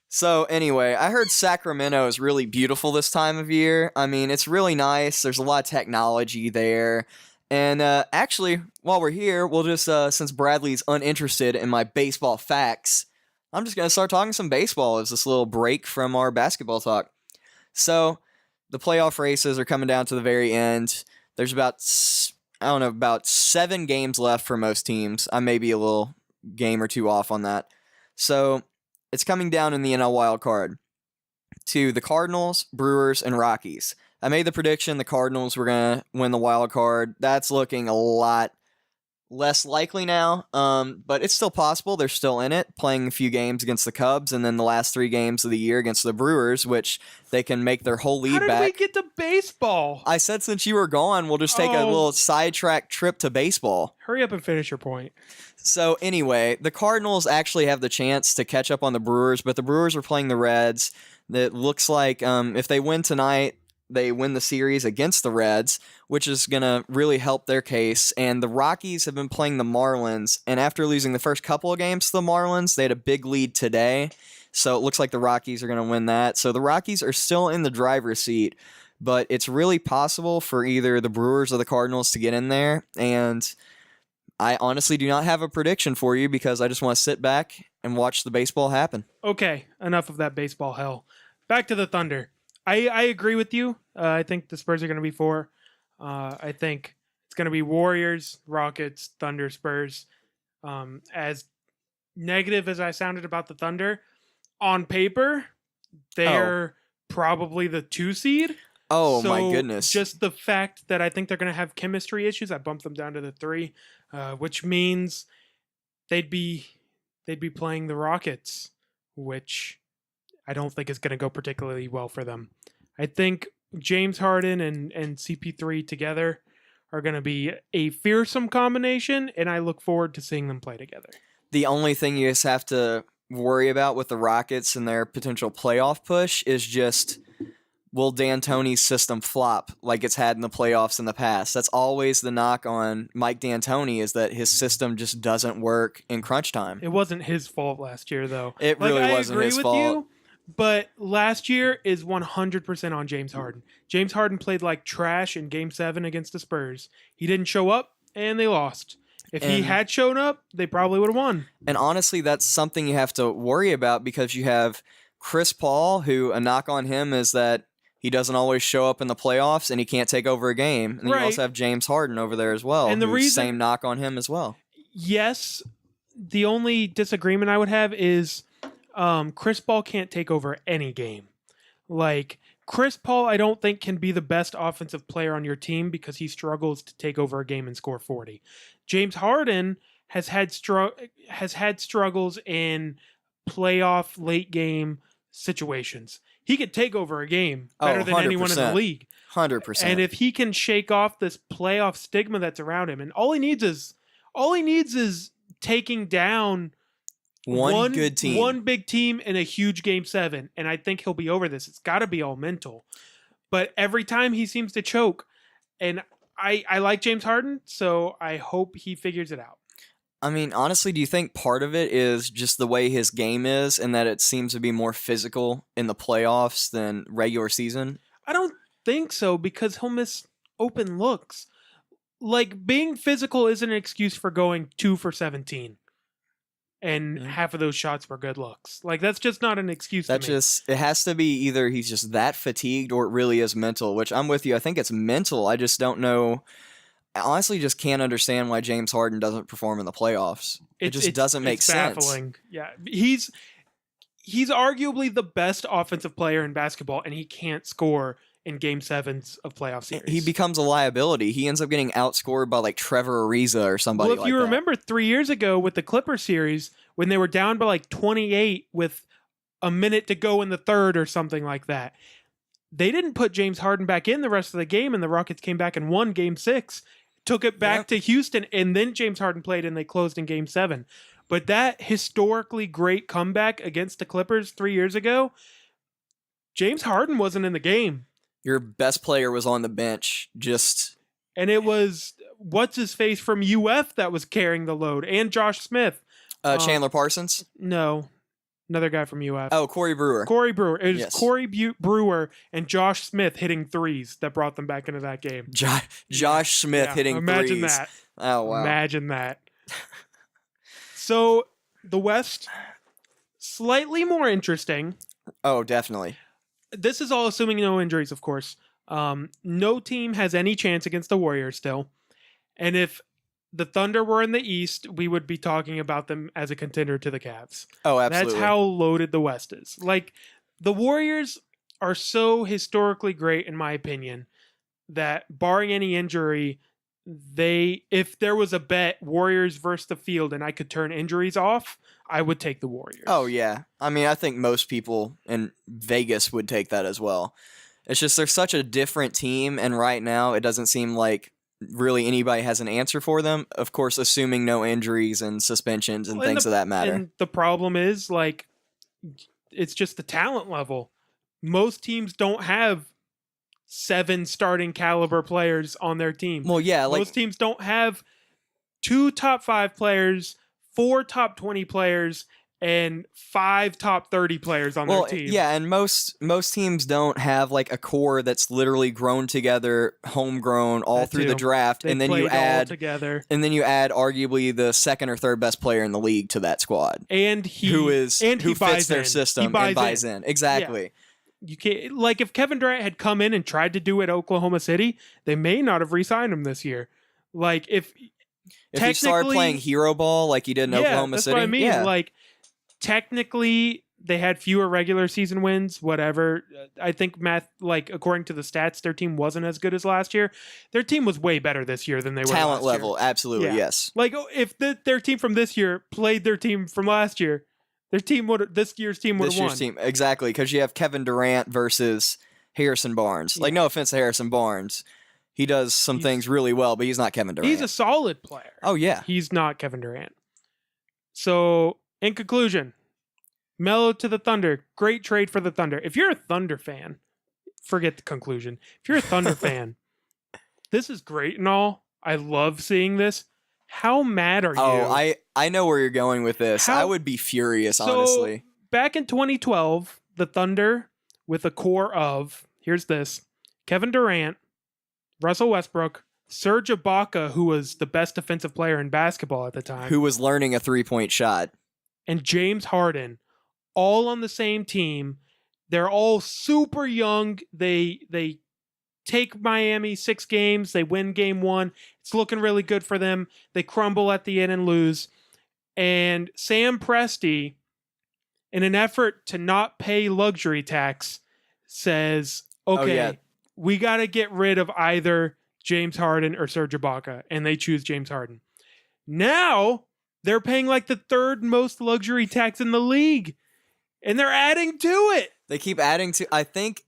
So anyway, I heard Sacramento is really beautiful this time of year. I mean, it's really nice. There's a lot of technology there. And actually, while we're here, we'll just, since Bradley's uninterested in my baseball facts, I'm just going to start talking some baseball as this little break from our basketball talk. So the playoff races are coming down to the very end. There's about 7 games left for most teams. I may be a little game or 2 off on that. So it's coming down in the NL wild card to the Cardinals, Brewers, and Rockies. I made the prediction the Cardinals were going to win the wild card. That's looking a lot less likely now, but it's still possible. They're still in it, playing a few games against the Cubs, and then the last 3 games of the year against the Brewers, which they can make their whole How lead did we back. get to baseball? I said since you were gone, we'll just take a Oh. little sidetrack trip to baseball. Hurry up and finish your point. So anyway, the Cardinals actually have the chance to catch up on the Brewers, but the Brewers are playing the Reds. It looks like if they win tonight, they win the series against the Reds, which is going to really help their case. And the Rockies have been playing the Marlins, and after losing the first couple of games to the Marlins, they had a big lead today. So it looks like the Rockies are going to win that. So the Rockies are still in the driver's seat, but it's really possible for either the Brewers or the Cardinals to get in there. And I honestly do not have a prediction for you because I just want to sit back and watch the baseball happen. Okay, enough of that baseball hell. Back to the Thunder. I agree with you. I think the Spurs are going to be 4. I think it's going to be Warriors, Rockets, Thunder, Spurs. As negative as I sounded about the Thunder, on paper, they're probably the 2 seed. Oh, So my goodness. Just the fact that I think they're going to have chemistry issues, I bumped them down to the 3, which means they'd be playing the Rockets, which I don't think is going to go particularly well for them. I think James Harden and CP3 together are going to be a fearsome combination, and I look forward to seeing them play together. The only thing you just have to worry about with the Rockets and their potential playoff push is just, will D'Antoni's system flop like it's had in the playoffs in the past? That's always the knock on Mike D'Antoni, is that his system just doesn't work in crunch time. It wasn't his fault last year, though. It really wasn't his fault. I agree with you, but last year is 100% on James Harden. James Harden played like trash in Game 7 against the Spurs. He didn't show up, and they lost. If he had shown up, they probably would have won. And honestly, that's something you have to worry about because you have Chris Paul, who a knock on him is that he doesn't always show up in the playoffs and he can't take over a game. And you also have James Harden over there as well. And the same knock on him as well. Yes, the only disagreement I would have is Chris Paul can't take over any game. Like, Chris Paul, I don't think can be the best offensive player on your team because he struggles to take over a game and score 40. James Harden has had struggles in playoff late game situations. He could take over a game better than anyone in the league. 100%. And if he can shake off this playoff stigma that's around him, and all he needs is taking down one good team, one big team in a huge Game 7, and I think he'll be over this. It's got to be all mental. But every time he seems to choke, and I like James Harden, so I hope he figures it out. I mean, honestly, do you think part of it is just the way his game is and that it seems to be more physical in the playoffs than regular season? I don't think so because he'll miss open looks. Like, being physical isn't an excuse for going 2 for 17. And half of those shots were good looks. Like, that's just not an excuse to me. It has to be either he's just that fatigued or it really is mental, which I'm with you. I think it's mental. I just don't know. I honestly just can't understand why James Harden doesn't perform in the playoffs. It just doesn't make sense. Baffling. Yeah. He's arguably the best offensive player in basketball, and he can't score in Game 7s of playoff series. He becomes a liability. He ends up getting outscored by like Trevor Ariza or somebody like that. Well, if you remember 3 years ago with the Clippers series, when they were down by like 28 with a minute to go in the third or something like that, they didn't put James Harden back in the rest of the game, and the Rockets came back and won Game 6, took it back to Houston, and then James Harden played and they closed in Game 7. But that historically great comeback against the Clippers 3 years ago, James Harden wasn't in the game. Your best player was on the bench, and it was what's his face from UF that was carrying the load, and Josh Smith. Chandler Parsons? No, another guy from UF. Oh, Corey Brewer. It was Corey Brewer and Josh Smith hitting threes that brought them back into that game. Josh Smith hitting Imagine threes. That. Oh wow! Imagine that. So the West, slightly more interesting. Oh, definitely. This is all assuming no injuries, of course. No team has any chance against the Warriors still. And if the Thunder were in the East, we would be talking about them as a contender to the Cavs. Oh, absolutely. That's how loaded the West is. Like, the Warriors are so historically great, in my opinion, that barring any injury, if there was a bet Warriors versus the field and I could turn injuries off, I would take the Warriors. Oh, yeah. I mean, I think most people in Vegas would take that as well. It's just they're such a different team, and right now it doesn't seem like really anybody has an answer for them. Of course, assuming no injuries and suspensions and things of that matter. And the problem is, like, it's just the talent level. Most teams don't have 7 starting caliber players on their team. Well, yeah, like most teams don't have 2 top 5 players, 4 top 20 players, and 5 top 30 players on their team. Yeah, and most teams don't have like a core that's literally grown together, homegrown, all through the draft, They and then played all together. and then you add arguably the second or third best player in the league to that squad, and who fits their system and buys in. Exactly. Yeah. You can't, like, if Kevin Durant had come in and tried to do it at Oklahoma City, they may not have re-signed him this year. Like, if he started playing hero ball like he did in Oklahoma City, that's what I mean. Like, technically, they had fewer regular season wins. Whatever. I think according to the stats, their team wasn't as good as last year. Their team was way better this year than they were. Talent last level, year. absolutely, Yeah. yes. Like, if their team from this year played their team from last year, this year's team would have won. This year's team, exactly, because you have Kevin Durant versus Harrison Barnes. Like, no offense to Harrison Barnes, he does some things really well, but he's not Kevin Durant. He's a solid player. Oh yeah, he's not Kevin Durant. So, in conclusion, Melo to the Thunder, great trade for the Thunder. If you're a Thunder fan, forget the conclusion. If you're a Thunder fan, this is great and all. I love seeing this. How mad are you? Oh, I know where you're going with this. I would be furious, honestly. Back in 2012, the Thunder, with a core of, here's this, Kevin Durant, Russell Westbrook, Serge Ibaka, who was the best defensive player in basketball at the time. Who was learning a three-point shot. And James Harden, all on the same team. They're all super young. They take Miami 6 games. They win game 1. It's looking really good for them. They crumble at the end and lose. And Sam Presti, in an effort to not pay luxury tax, says, okay, we got to get rid of either James Harden or Serge Ibaka. And they choose James Harden. Now they're paying like the 3rd most luxury tax in the league. And they're adding to it. They keep adding to, I think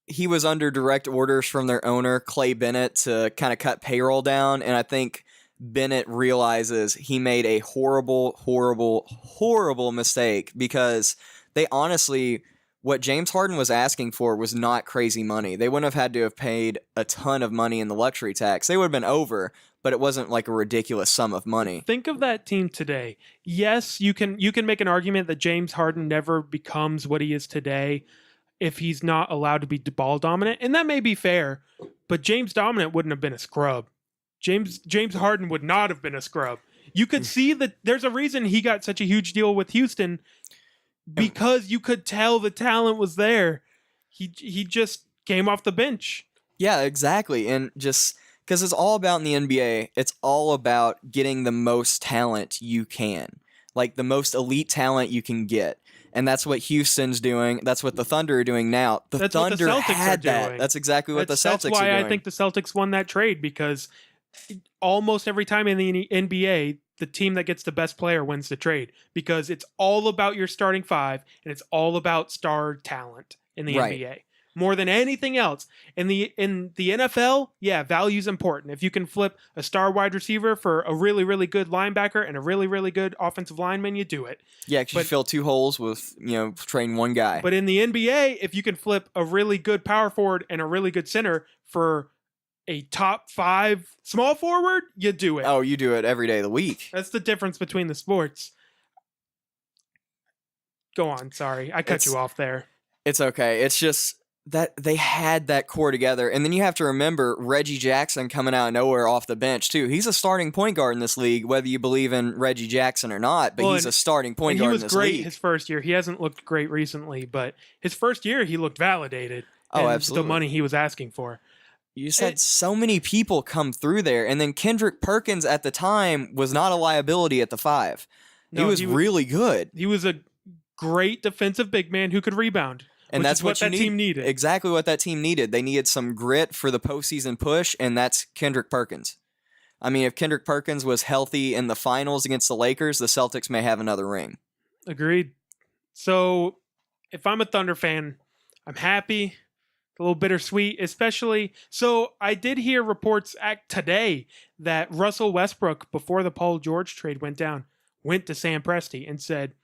he was under direct orders from their owner, Clay Bennett, to kind of cut payroll down. And I think Bennett realizes he made a horrible, horrible, horrible mistake, because they honestly, what James Harden was asking for was not crazy money. They wouldn't have had to have paid a ton of money in the luxury tax. They would have been over, but it wasn't like a ridiculous sum of money. Think of that team today. Yes, you can make an argument that James Harden never becomes what he is today if he's not allowed to be ball dominant, and that may be fair, but James Dominant wouldn't have been a scrub. James Harden would not have been a scrub. You could see that there's a reason he got such a huge deal with Houston, because you could tell the talent was there. He just came off the bench. Yeah, exactly. And just because it's all about in the NBA, it's all about getting the most talent you can, like the most elite talent you can get. And that's what Houston's doing. That's what the Thunder are doing now. That's Thunder what the Celtics had are that. doing. That's exactly what the Celtics are doing. That's why I think the Celtics won that trade, because almost every time in the NBA, the team that gets the best player wins the trade, because it's all about your starting 5 and it's all about star talent in the NBA. More than anything else. In the NFL, yeah, value's important. If you can flip a star wide receiver for a really, really good linebacker and a really, really good offensive lineman, you do it. Yeah, because you fill 2 holes with, train 1 guy. But in the NBA, if you can flip a really good power forward and a really good center for a top 5 small forward, you do it. Oh, you do it every day of the week. That's the difference between the sports. Go on, sorry. I cut you off there. It's okay. It's just that they had that core together. And then you have to remember Reggie Jackson coming out of nowhere off the bench, too. He's a starting point guard in this league, whether you believe in Reggie Jackson or not, but he's a starting point guard in this league. He was great his first year. He hasn't looked great recently, but his first year, he looked validated. Oh, absolutely. The money he was asking for. You just had so many people come through there. And then Kendrick Perkins at the time was not a liability at the 5. He was really good. He was a great defensive big man who could rebound. And that's what that team needed. Exactly what that team needed. They needed some grit for the postseason push, and that's Kendrick Perkins. I mean, if Kendrick Perkins was healthy in the finals against the Lakers, the Celtics may have another ring. Agreed. So if I'm a Thunder fan, I'm happy, a little bittersweet, especially. So I did hear reports today that Russell Westbrook, before the Paul George trade went down, went to Sam Presti and said,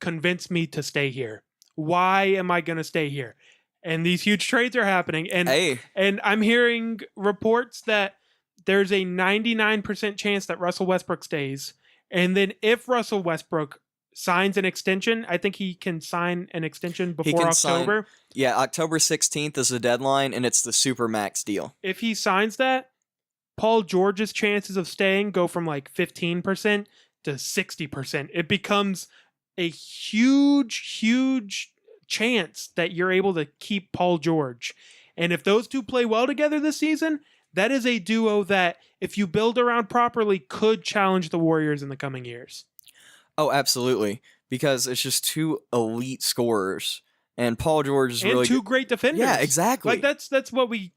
"Convince me to stay here. Why am I going to stay here?" And these huge trades are happening. And I'm hearing reports that there's a 99% chance that Russell Westbrook stays. And then if Russell Westbrook signs an extension, I think he can sign an extension before October. October 16th is the deadline, and it's the Supermax deal. If he signs that, Paul George's chances of staying go from like 15% to 60%. It becomes a huge chance that you're able to keep Paul George. And if those two play well together this season, that is a duo that, if you build around properly, could challenge the Warriors in the coming years. Oh, absolutely. Because it's just two elite scorers. And Paul George is really two great defenders. Yeah, exactly. Like that's what we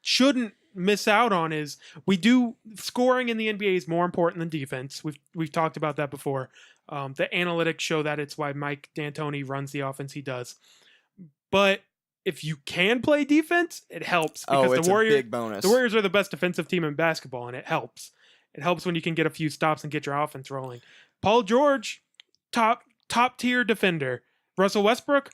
shouldn't miss out on. Is we do scoring in the NBA is more important than defense. We've talked about that before. The analytics show that. It's why Mike D'Antoni runs the offense he does. But if you can play defense, it helps, because it's a big bonus. The Warriors are the best defensive team in basketball, and it helps. It helps when you can get a few stops and get your offense rolling. Paul George, top tier defender. Russell Westbrook,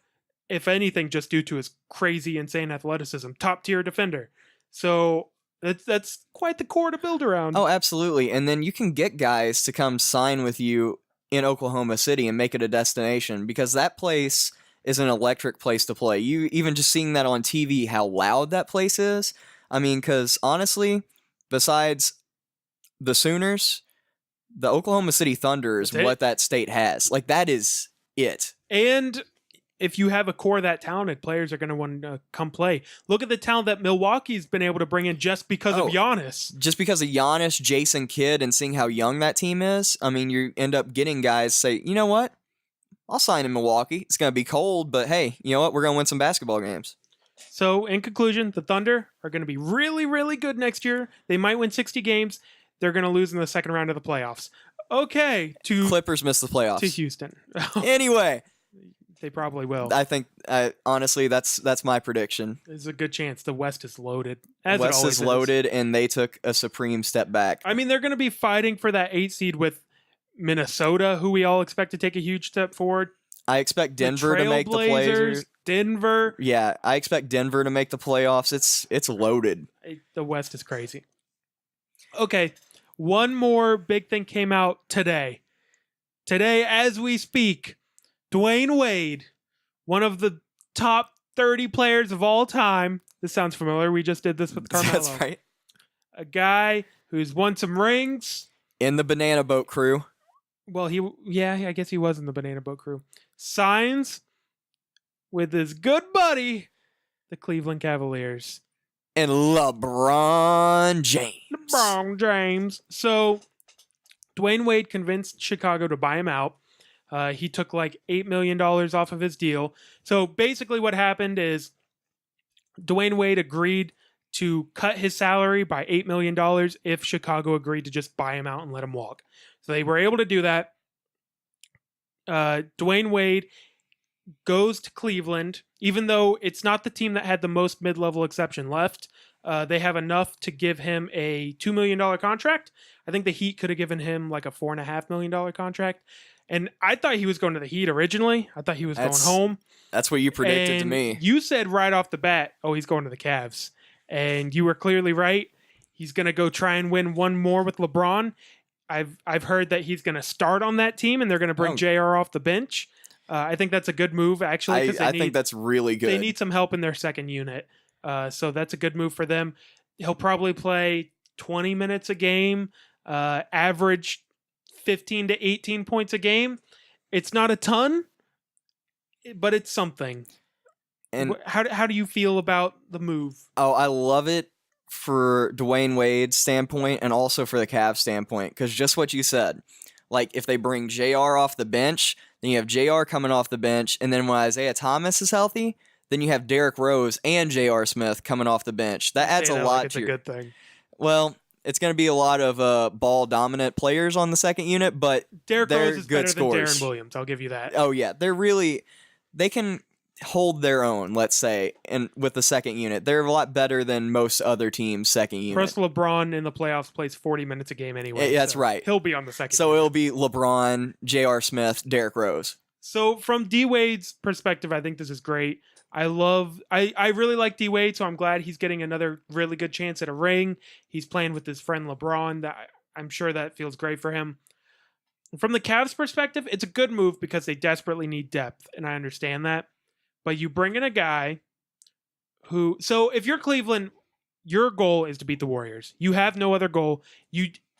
if anything, just due to his crazy, insane athleticism, top tier defender. So that's quite the core to build around. Oh, absolutely. And then you can get guys to come sign with you in Oklahoma City and make it a destination, because that place is an electric place to play. You even just seeing that on TV, how loud that place is. I mean, because honestly, besides the Sooners, the Oklahoma City Thunder is what that state has. Like, that is it. And if you have a core that talented, players are going to want to come play. Look at the talent that Milwaukee's been able to bring in just because of Giannis. Just because of Giannis, Jason Kidd, and seeing how young that team is. I mean, you end up getting guys say, you know what? I'll sign in Milwaukee. It's going to be cold, but hey, you know what? We're going to win some basketball games. So, in conclusion, the Thunder are going to be really, really good next year. They might win 60 games. They're going to lose in the second round of the playoffs. Okay, Clippers miss the playoffs. To Houston. Anyway. They probably will. I think, honestly, that's my prediction. There's a good chance the West is loaded. The West is loaded, and they took a supreme step back. I mean, they're going to be fighting for that 8 seed with Minnesota, who we all expect to take a huge step forward. I expect Denver to make the playoffs. Denver. Yeah, I expect Denver to make the playoffs. It's loaded. The West is crazy. Okay, one more big thing came out today. Today, as we speak, Dwayne Wade, one of the top 30 players of all time. This sounds familiar. We just did this with Carmelo. That's right. A guy who's won some rings. In the Banana Boat Crew. Well, I guess he was in the Banana Boat Crew. Signs with his good buddy, the Cleveland Cavaliers. And LeBron James. So, Dwayne Wade convinced Chicago to buy him out. He took like $8 million off of his deal. So, basically what happened is Dwayne Wade agreed to cut his salary by $8 million if Chicago agreed to just buy him out and let him walk. So they were able to do that. Dwayne Wade goes to Cleveland, even though it's not the team that had the most mid-level exception left. They have enough to give him a $2 million contract. I think the Heat could have given him like a $4.5 million contract. And I thought he was going to the Heat originally. I thought he was going home. That's what you predicted to me. You said right off the bat, he's going to the Cavs. And you were clearly right. He's going to go try and win one more with LeBron. I've heard that he's going to start on that team, and they're going to bring JR off the bench. I think that's a good move, actually. I think that's really good. They need some help in their second unit. So that's a good move for them. He'll probably play 20 minutes a game, average 15 to 18 points a game. It's not a ton, but it's something. And how do you feel about the move? Oh, I love it for Dwayne Wade's standpoint and also for the Cavs standpoint, because just what you said, like if they bring JR off the bench, then you have JR coming off the bench, and then when Isaiah Thomas is healthy, then you have Derrick Rose and J.R. Smith coming off the bench. That adds a lot to a good thing. Well, it's going to be a lot of ball dominant players on the second unit, but Derrick they're Rose is good better scores. than Darren Williams. I'll give you that. Oh yeah, they can hold their own, let's say, and with the second unit. They're a lot better than most other teams' second unit. Plus, LeBron in the playoffs plays 40 minutes a game anyway. Yeah, that's right. He'll be on the second So unit. it'll be LeBron, J.R. Smith, Derrick Rose. So from D-Wade's perspective, I think this is great. I really like D-Wade, so I'm glad he's getting another really good chance at a ring. He's playing with his friend LeBron. I'm sure that feels great for him. From the Cavs' perspective, it's a good move because they desperately need depth, and I understand that. But you bring in a guy who... So if you're Cleveland, your goal is to beat the Warriors. You have no other goal.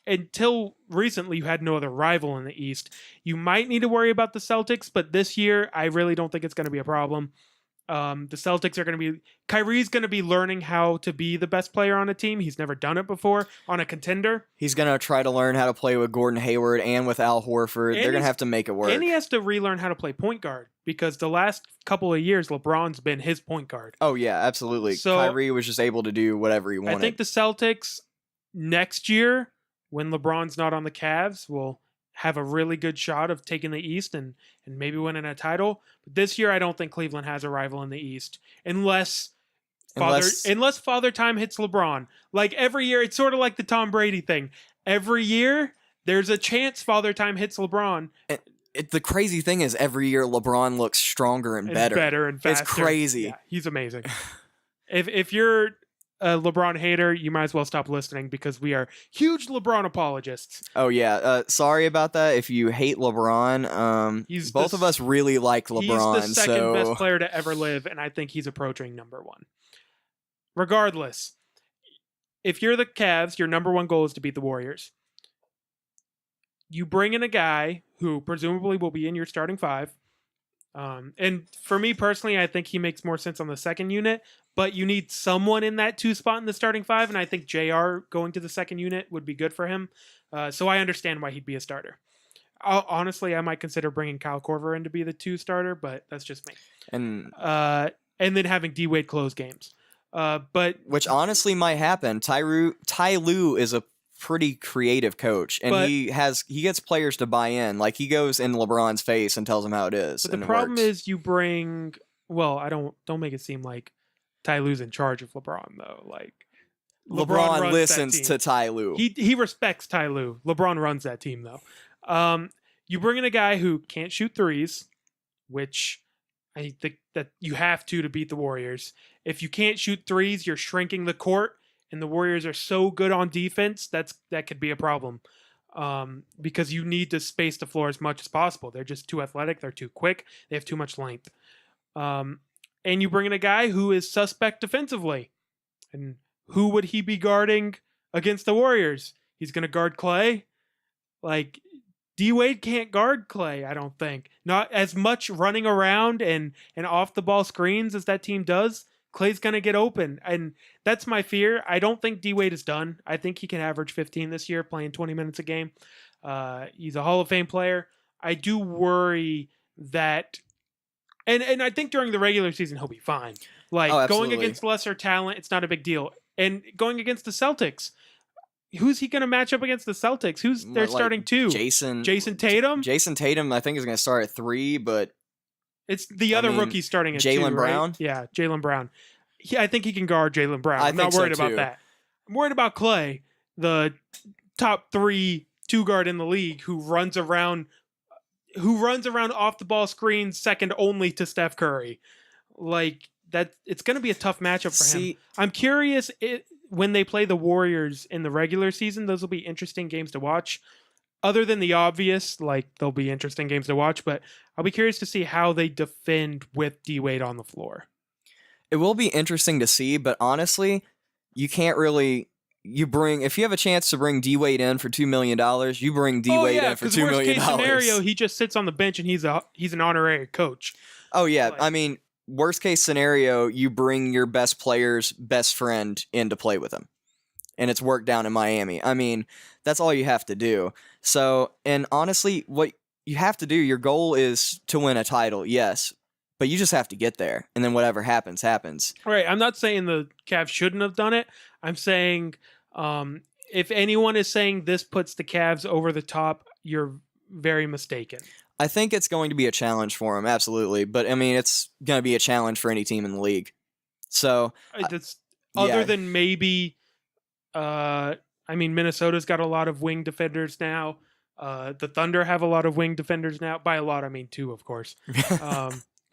Until recently, you had no other rival in the East. You might need to worry about the Celtics, but this year, I really don't think it's going to be a problem. The Celtics are going to be... Kyrie's going to be learning how to be the best player on a team. He's never done it before on a contender. He's going to try to learn how to play with Gordon Hayward and with Al Horford. They're going to have to make it work. And he has to relearn how to play point guard because the last couple of years, LeBron's been his point guard. Oh, yeah, absolutely. So, Kyrie was just able to do whatever he wanted. I think the Celtics next year, when LeBron's not on the Cavs, will have a really good shot of taking the East and maybe winning a title. But this year, I don't think Cleveland has a rival in the East unless Father Time hits LeBron. Like every year, it's sort of like the Tom Brady thing. Every year, there's a chance Father Time hits LeBron. The crazy thing is every year LeBron looks stronger and better. Better and faster. It's crazy. Yeah, he's amazing. If you're a LeBron hater, you might as well stop listening because we are huge LeBron apologists. Oh yeah, sorry about that. If you hate LeBron, both of us really like LeBron. He's the second best player to ever live, and I think he's approaching number one. Regardless, if you're the Cavs, your number one goal is to beat the Warriors. You bring in a guy who presumably will be in your starting five. And for me personally, I think he makes more sense on the second unit, but you need someone in that 2 spot in the starting five, and I think JR going to the second unit would be good for him. So I understand why he'd be a starter. Honestly, I might consider bringing Kyle Korver in to be the 2 starter, but that's just me. And then having D-Wade close games. But which honestly might happen. Ty Lue is a pretty creative coach, and he gets players to buy in. Like he goes in LeBron's face and tells him how it is. But the problem is you bring... Well, don't make it seem like Ty Lue's in charge of LeBron though. Like LeBron listens to Ty Lue. He respects Ty Lue. LeBron runs that team though. You bring in a guy who can't shoot threes, which I think that you have to beat the Warriors. If you can't shoot threes, you're shrinking the court, and the Warriors are so good on defense that could be a problem. Because you need to space the floor as much as possible. They're just too athletic. They're too quick. They have too much length. And you bring in a guy who is suspect defensively. And who would he be guarding against the Warriors? He's going to guard Clay? Like, D-Wade can't guard Clay, I don't think. Not as much running around and off-the-ball screens as that team does. Clay's going to get open. And that's my fear. I don't think D-Wade is done. I think he can average 15 this year, playing 20 minutes a game. He's a Hall of Fame player. I do worry that... And I think during the regular season, he'll be fine. Like, going against lesser talent, it's not a big deal. And going against the Celtics, who's he going to match up against the Celtics? Who's their starting 2? Jason Tatum? Jason Tatum, I think, is going to start at 3, but... It's the other rookie starting at 2, Jaylen Brown? Right? Yeah, Jaylen Brown. I think he can guard Jaylen Brown. I'm not worried about that. I'm worried about Clay, the top 3 2-guard in the league who runs around off the ball screens second only to Steph Curry. Like that, it's going to be a tough matchup for him. I'm curious when they play the Warriors in the regular season. Those will be interesting games to watch. Other than the obvious, like they'll be interesting games to watch, but I'll be curious to see how they defend with D-Wade on the floor. It will be interesting to see, but honestly, you can't really. If you have a chance to bring D-Wade in for $2 million, you bring D-Wade in for $2 million. Worst case scenario, he just sits on the bench and he's an honorary coach. Oh yeah, I mean, worst case scenario, you bring your best player's best friend in to play with him, and it's worked down in Miami. I mean, that's all you have to do. So, and honestly, what you have to do, your goal is to win a title, yes, but you just have to get there, and then whatever happens, happens. Right. I'm not saying the Cavs shouldn't have done it. I'm saying if anyone is saying this puts the Cavs over the top, you're very mistaken. I think it's going to be a challenge for him, absolutely. But I mean, it's going to be a challenge for any team in the league. So, That's other yeah, than maybe, I mean, Minnesota's got a lot of wing defenders now. The Thunder have a lot of wing defenders now. By a lot, I mean two, of course.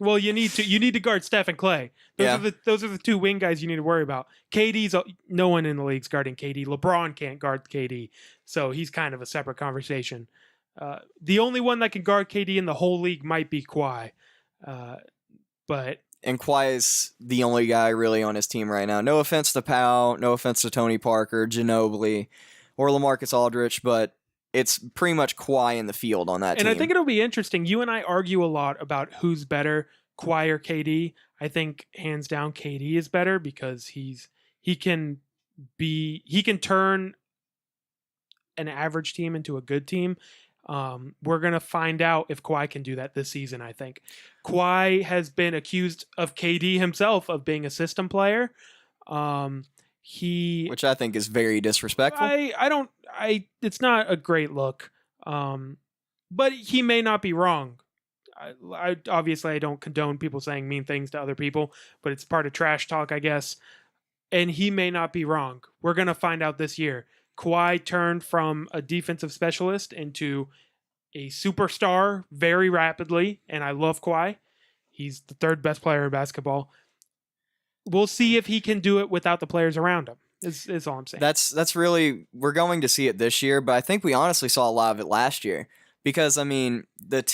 Well, you need to guard Steph and Clay. Yeah. Those are the two wing guys you need to worry about. KD's no one in the league's guarding KD. LeBron can't guard KD, so he's kind of a separate conversation. The only one that can guard KD in the whole league might be Kawhi, but and Kawhi is the only guy really on his team right now. No offense to Powell, no offense to Tony Parker, Ginobili, or LaMarcus Aldridge, but it's pretty much Kawhi in the field on that team. And I think it'll be interesting. You and I argue a lot about who's better, Kawhi or KD. I think hands down KD is better because he can turn an average team into a good team. We're going to find out if Kawhi can do that this season, I think. Kawhi has been accused of KD himself of being a system player. Which I think is very disrespectful. It's not a great look. But he may not be wrong. I obviously I don't condone people saying mean things to other people, but it's part of trash talk, I guess. And he may not be wrong. We're going to find out this year. Kawhi turned from a defensive specialist into a superstar very rapidly, and I love Kawhi. He's the third best player in basketball. We'll see if he can do it without the players around him. Is all I'm saying. That's really, we're going to see it this year, but I think we honestly saw a lot of it last year. Because, I mean, the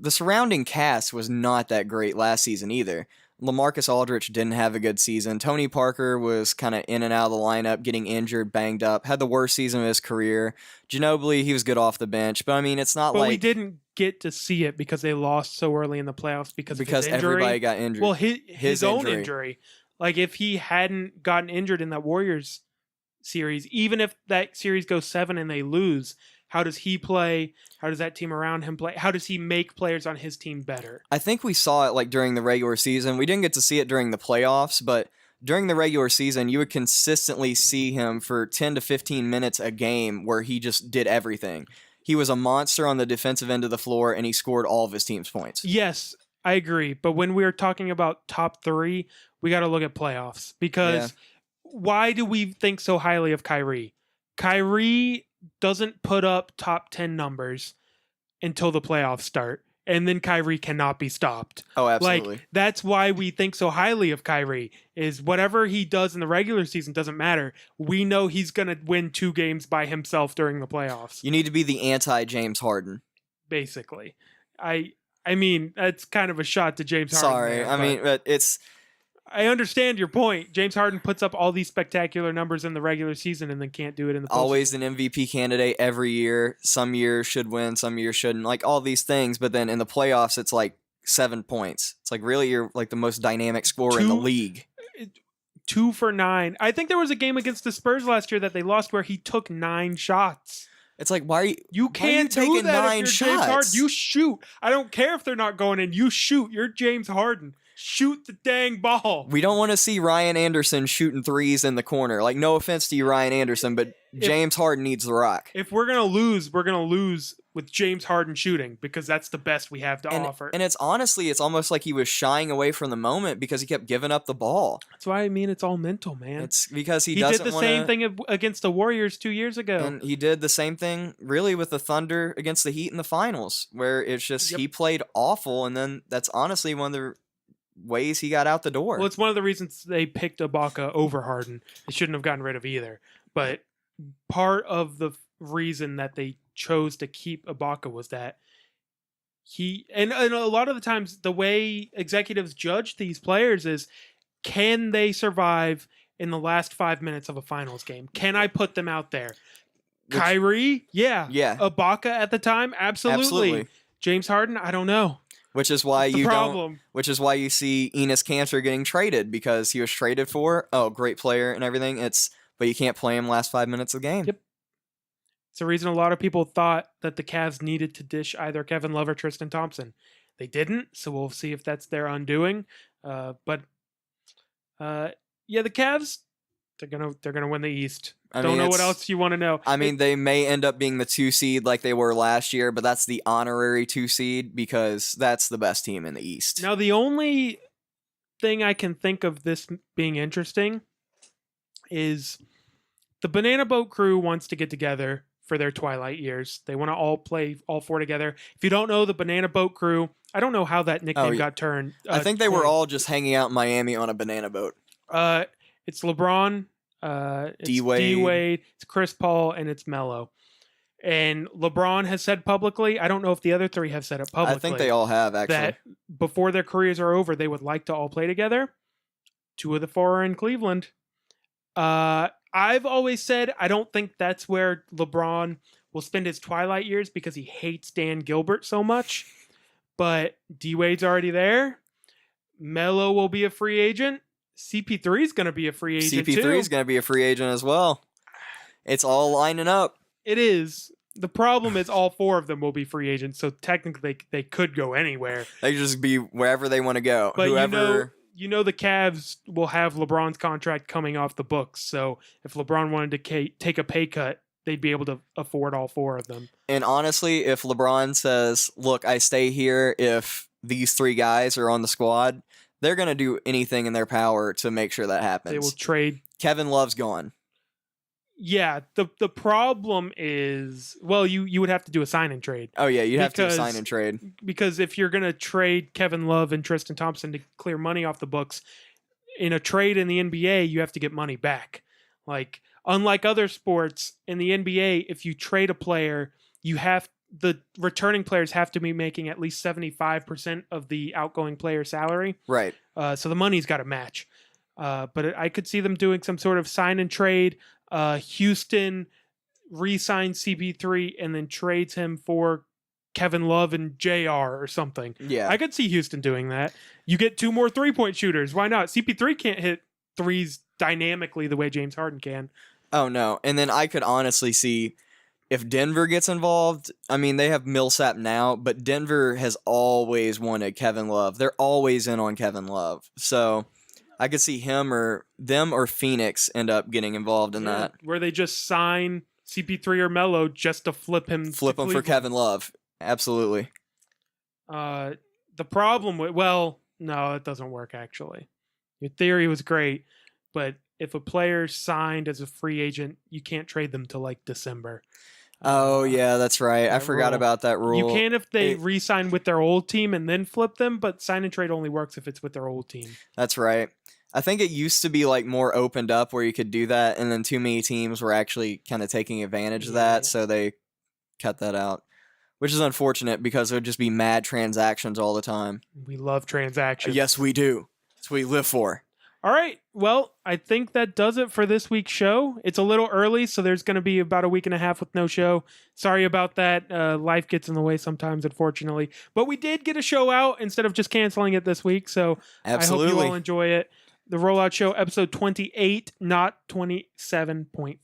surrounding cast was not that great last season either. LaMarcus Aldridge didn't have a good season. Tony Parker was kind of in and out of the lineup, getting injured, banged up, had the worst season of his career. Ginobili, he was good off the bench, but I mean, it's not But we didn't get to see it because they lost so early in the playoffs because of his injury. Everybody got injured. Well, his own injury. Like, if he hadn't gotten injured in that Warriors series, even if that series goes 7 and they lose, how does he play? How does that team around him play? How does he make players on his team better? I think we saw it like during the regular season. We didn't get to see it during the playoffs, but during the regular season, you would consistently see him for 10 to 15 minutes a game where he just did everything. He was a monster on the defensive end of the floor, and he scored all of his team's points. Yes, I agree. But when we're talking about top 3, we got to look at playoffs. Because why do we think so highly of Kyrie? Kyrie doesn't put up top 10 numbers until the playoffs start, and then Kyrie cannot be stopped. Oh, absolutely. Like, that's why we think so highly of Kyrie, is whatever he does in the regular season doesn't matter. We know he's going to win 2 games by himself during the playoffs. You need to be the anti-James Harden. Basically. I mean, that's kind of a shot to James Harden. Sorry, there, I mean, but it's... I understand your point. James Harden puts up all these spectacular numbers in the regular season and then can't do it in the postseason. Always an MVP candidate every year. Some years should win, some years shouldn't. Like, all these things, but then in the playoffs, it's like 7 points. It's like, really, you're like the most dynamic scorer in the league. 2 for 9. I think there was a game against the Spurs last year that they lost where he took 9 shots. It's like, why are you? You can't do that if you're James Harden. You shoot. I don't care if they're not going in. You shoot. You're James Harden. Shoot the dang ball. We don't want to see Ryan Anderson shooting threes in the corner. Like, no offense to you, Ryan Anderson, but James Harden needs the rock. If we're going to lose, we're going to lose with James Harden shooting because that's the best we have to offer. And it's honestly, it's almost like he was shying away from the moment because he kept giving up the ball. That's why I mean it's all mental, man. It's because he did the same thing against the Warriors 2 years ago. And he did the same thing really with the Thunder against the Heat in the finals, where it's just he played awful, and then that's honestly one of the ways he got out the door. Well, it's one of the reasons they picked Ibaka over Harden. They shouldn't have gotten rid of either. But part of the reason that they chose to keep Ibaka was that he and a lot of the times the way executives judge these players is, can they survive in the last 5 minutes of a finals game? Can I put them out there? Kyrie, yeah. Ibaka at the time, absolutely. James Harden, I don't know. Which is why Which is why you see Enes Kanter getting traded, because he was traded for great player and everything. But you can't play him last 5 minutes of the game. Yep. It's the reason a lot of people thought that the Cavs needed to dish either Kevin Love or Tristan Thompson. They didn't, so we'll see if that's their undoing. The Cavs, They're gonna win the East. I Don't mean, know what else you want to know. I mean, they may end up being the 2 seed like they were last year, but that's the honorary 2 seed because that's the best team in the East. Now, the only thing I can think of this being interesting is the Banana Boat crew wants to get together for their twilight years. They want to all play all 4 together. If you don't know the Banana Boat crew, I don't know how that nickname got turned. I think they were coined. all just hanging out in Miami on a banana boat. It's LeBron, it's D-Wade, it's Chris Paul, and it's Melo. And LeBron has said publicly, I don't know if the other 3 have said it publicly. I think they all have, actually. That before their careers are over, they would like to all play together. 2 of the 4 are in Cleveland. I've always said I don't think that's where LeBron will spend his twilight years because he hates Dan Gilbert so much. But D-Wade's already there. Melo will be a free agent. CP3 is going to be a free agent too. CP3 is going to be a free agent as well. It's all lining up. It is. The problem is all 4 of them will be free agents, so technically they could go anywhere. They could just be wherever they want to go. But Whoever... you know the Cavs will have LeBron's contract coming off the books, so if LeBron wanted to take a pay cut, they'd be able to afford all 4 of them. And honestly, if LeBron says, look, I stay here if these 3 guys are on the squad, they're going to do anything in their power to make sure that happens. They will trade. Kevin Love's gone. Yeah, the problem is, well, you would have to do a sign and trade. Oh, yeah, you'd have to do a sign and trade. Because if you're going to trade Kevin Love and Tristan Thompson to clear money off the books, in a trade in the NBA, you have to get money back. Like, unlike other sports, in the NBA, if you trade a player, the returning players have to be making at least 75% of the outgoing player salary. Right. So the money's got to match. But I could see them doing some sort of sign and trade. Houston re-signs CP3 and then trades him for Kevin Love and JR or something. Yeah. I could see Houston doing that. You get 2 more 3-point shooters. Why not? CP3 can't hit threes dynamically the way James Harden can. Oh, no. And then I could honestly see if Denver gets involved, I mean, they have Millsap now, but Denver has always wanted Kevin Love. They're always in on Kevin Love. So I could see them or Phoenix end up getting involved in that. Where they just sign CP3 or Melo just to flip him for Kevin Love. Absolutely. The problem with, no, it doesn't work actually. Your theory was great, but if a player signed as a free agent, you can't trade them till like December. Oh, yeah, that's right. I forgot about that rule. You can if they re-sign with their old team and then flip them, but sign and trade only works if it's with their old team. That's right. I think it used to be like more opened up where you could do that, and then too many teams were actually kind of taking advantage of that, so they cut that out, which is unfortunate because it would just be mad transactions all the time. We love transactions. Yes, we do. That's what we live for. All right. Well, I think that does it for this week's show. It's a little early, so there's going to be about a week and a half with no show. Sorry about that. Life gets in the way sometimes, unfortunately. But we did get a show out instead of just canceling it this week, so Absolutely. I hope you all enjoy it. The Rollout Show, episode 28, not 27.5.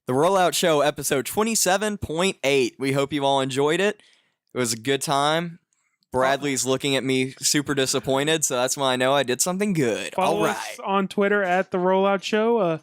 The Rollout Show, episode 27.8. We hope you all enjoyed it. It was a good time. Bradley's looking at me super disappointed, so that's why I know I did something good. Follow us on Twitter at The Rollout Show.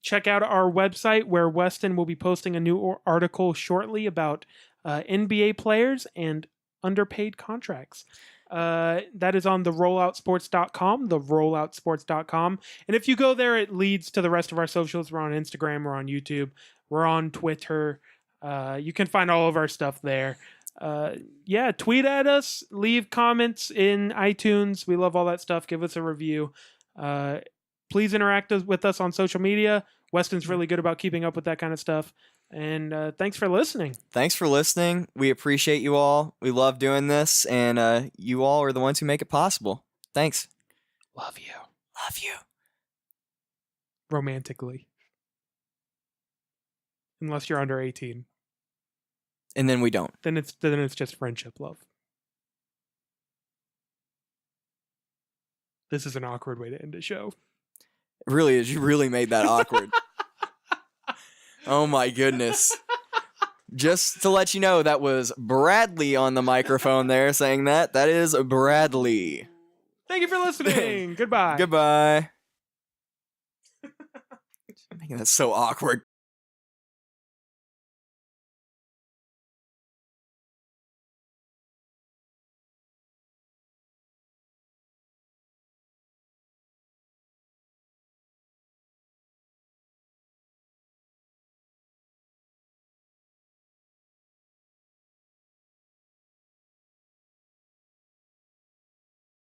Check out our website where Weston will be posting a new article shortly about NBA players and underpaid contracts. That is on therolloutsports.com, therolloutsports.com. And if you go there, it leads to the rest of our socials. We're on Instagram, we're on YouTube, we're on Twitter. You can find all of our stuff there. Tweet at us, leave comments in iTunes. We love all that stuff. Give us a review. Please interact with us on social media. Weston's really good about keeping up with that kind of stuff. And thanks for listening. Thanks for listening. We appreciate you all. We love doing this, and you all are the ones who make it possible. Thanks. Love you. Love you. Romantically. Unless you're under 18. And then we don't. Then it's just friendship love. This is an awkward way to end a show. It really is. You really made that awkward. Oh my goodness. Just to let you know, that was Bradley on the microphone there saying that. That is Bradley. Thank you for listening. Goodbye. Goodbye. That's so awkward.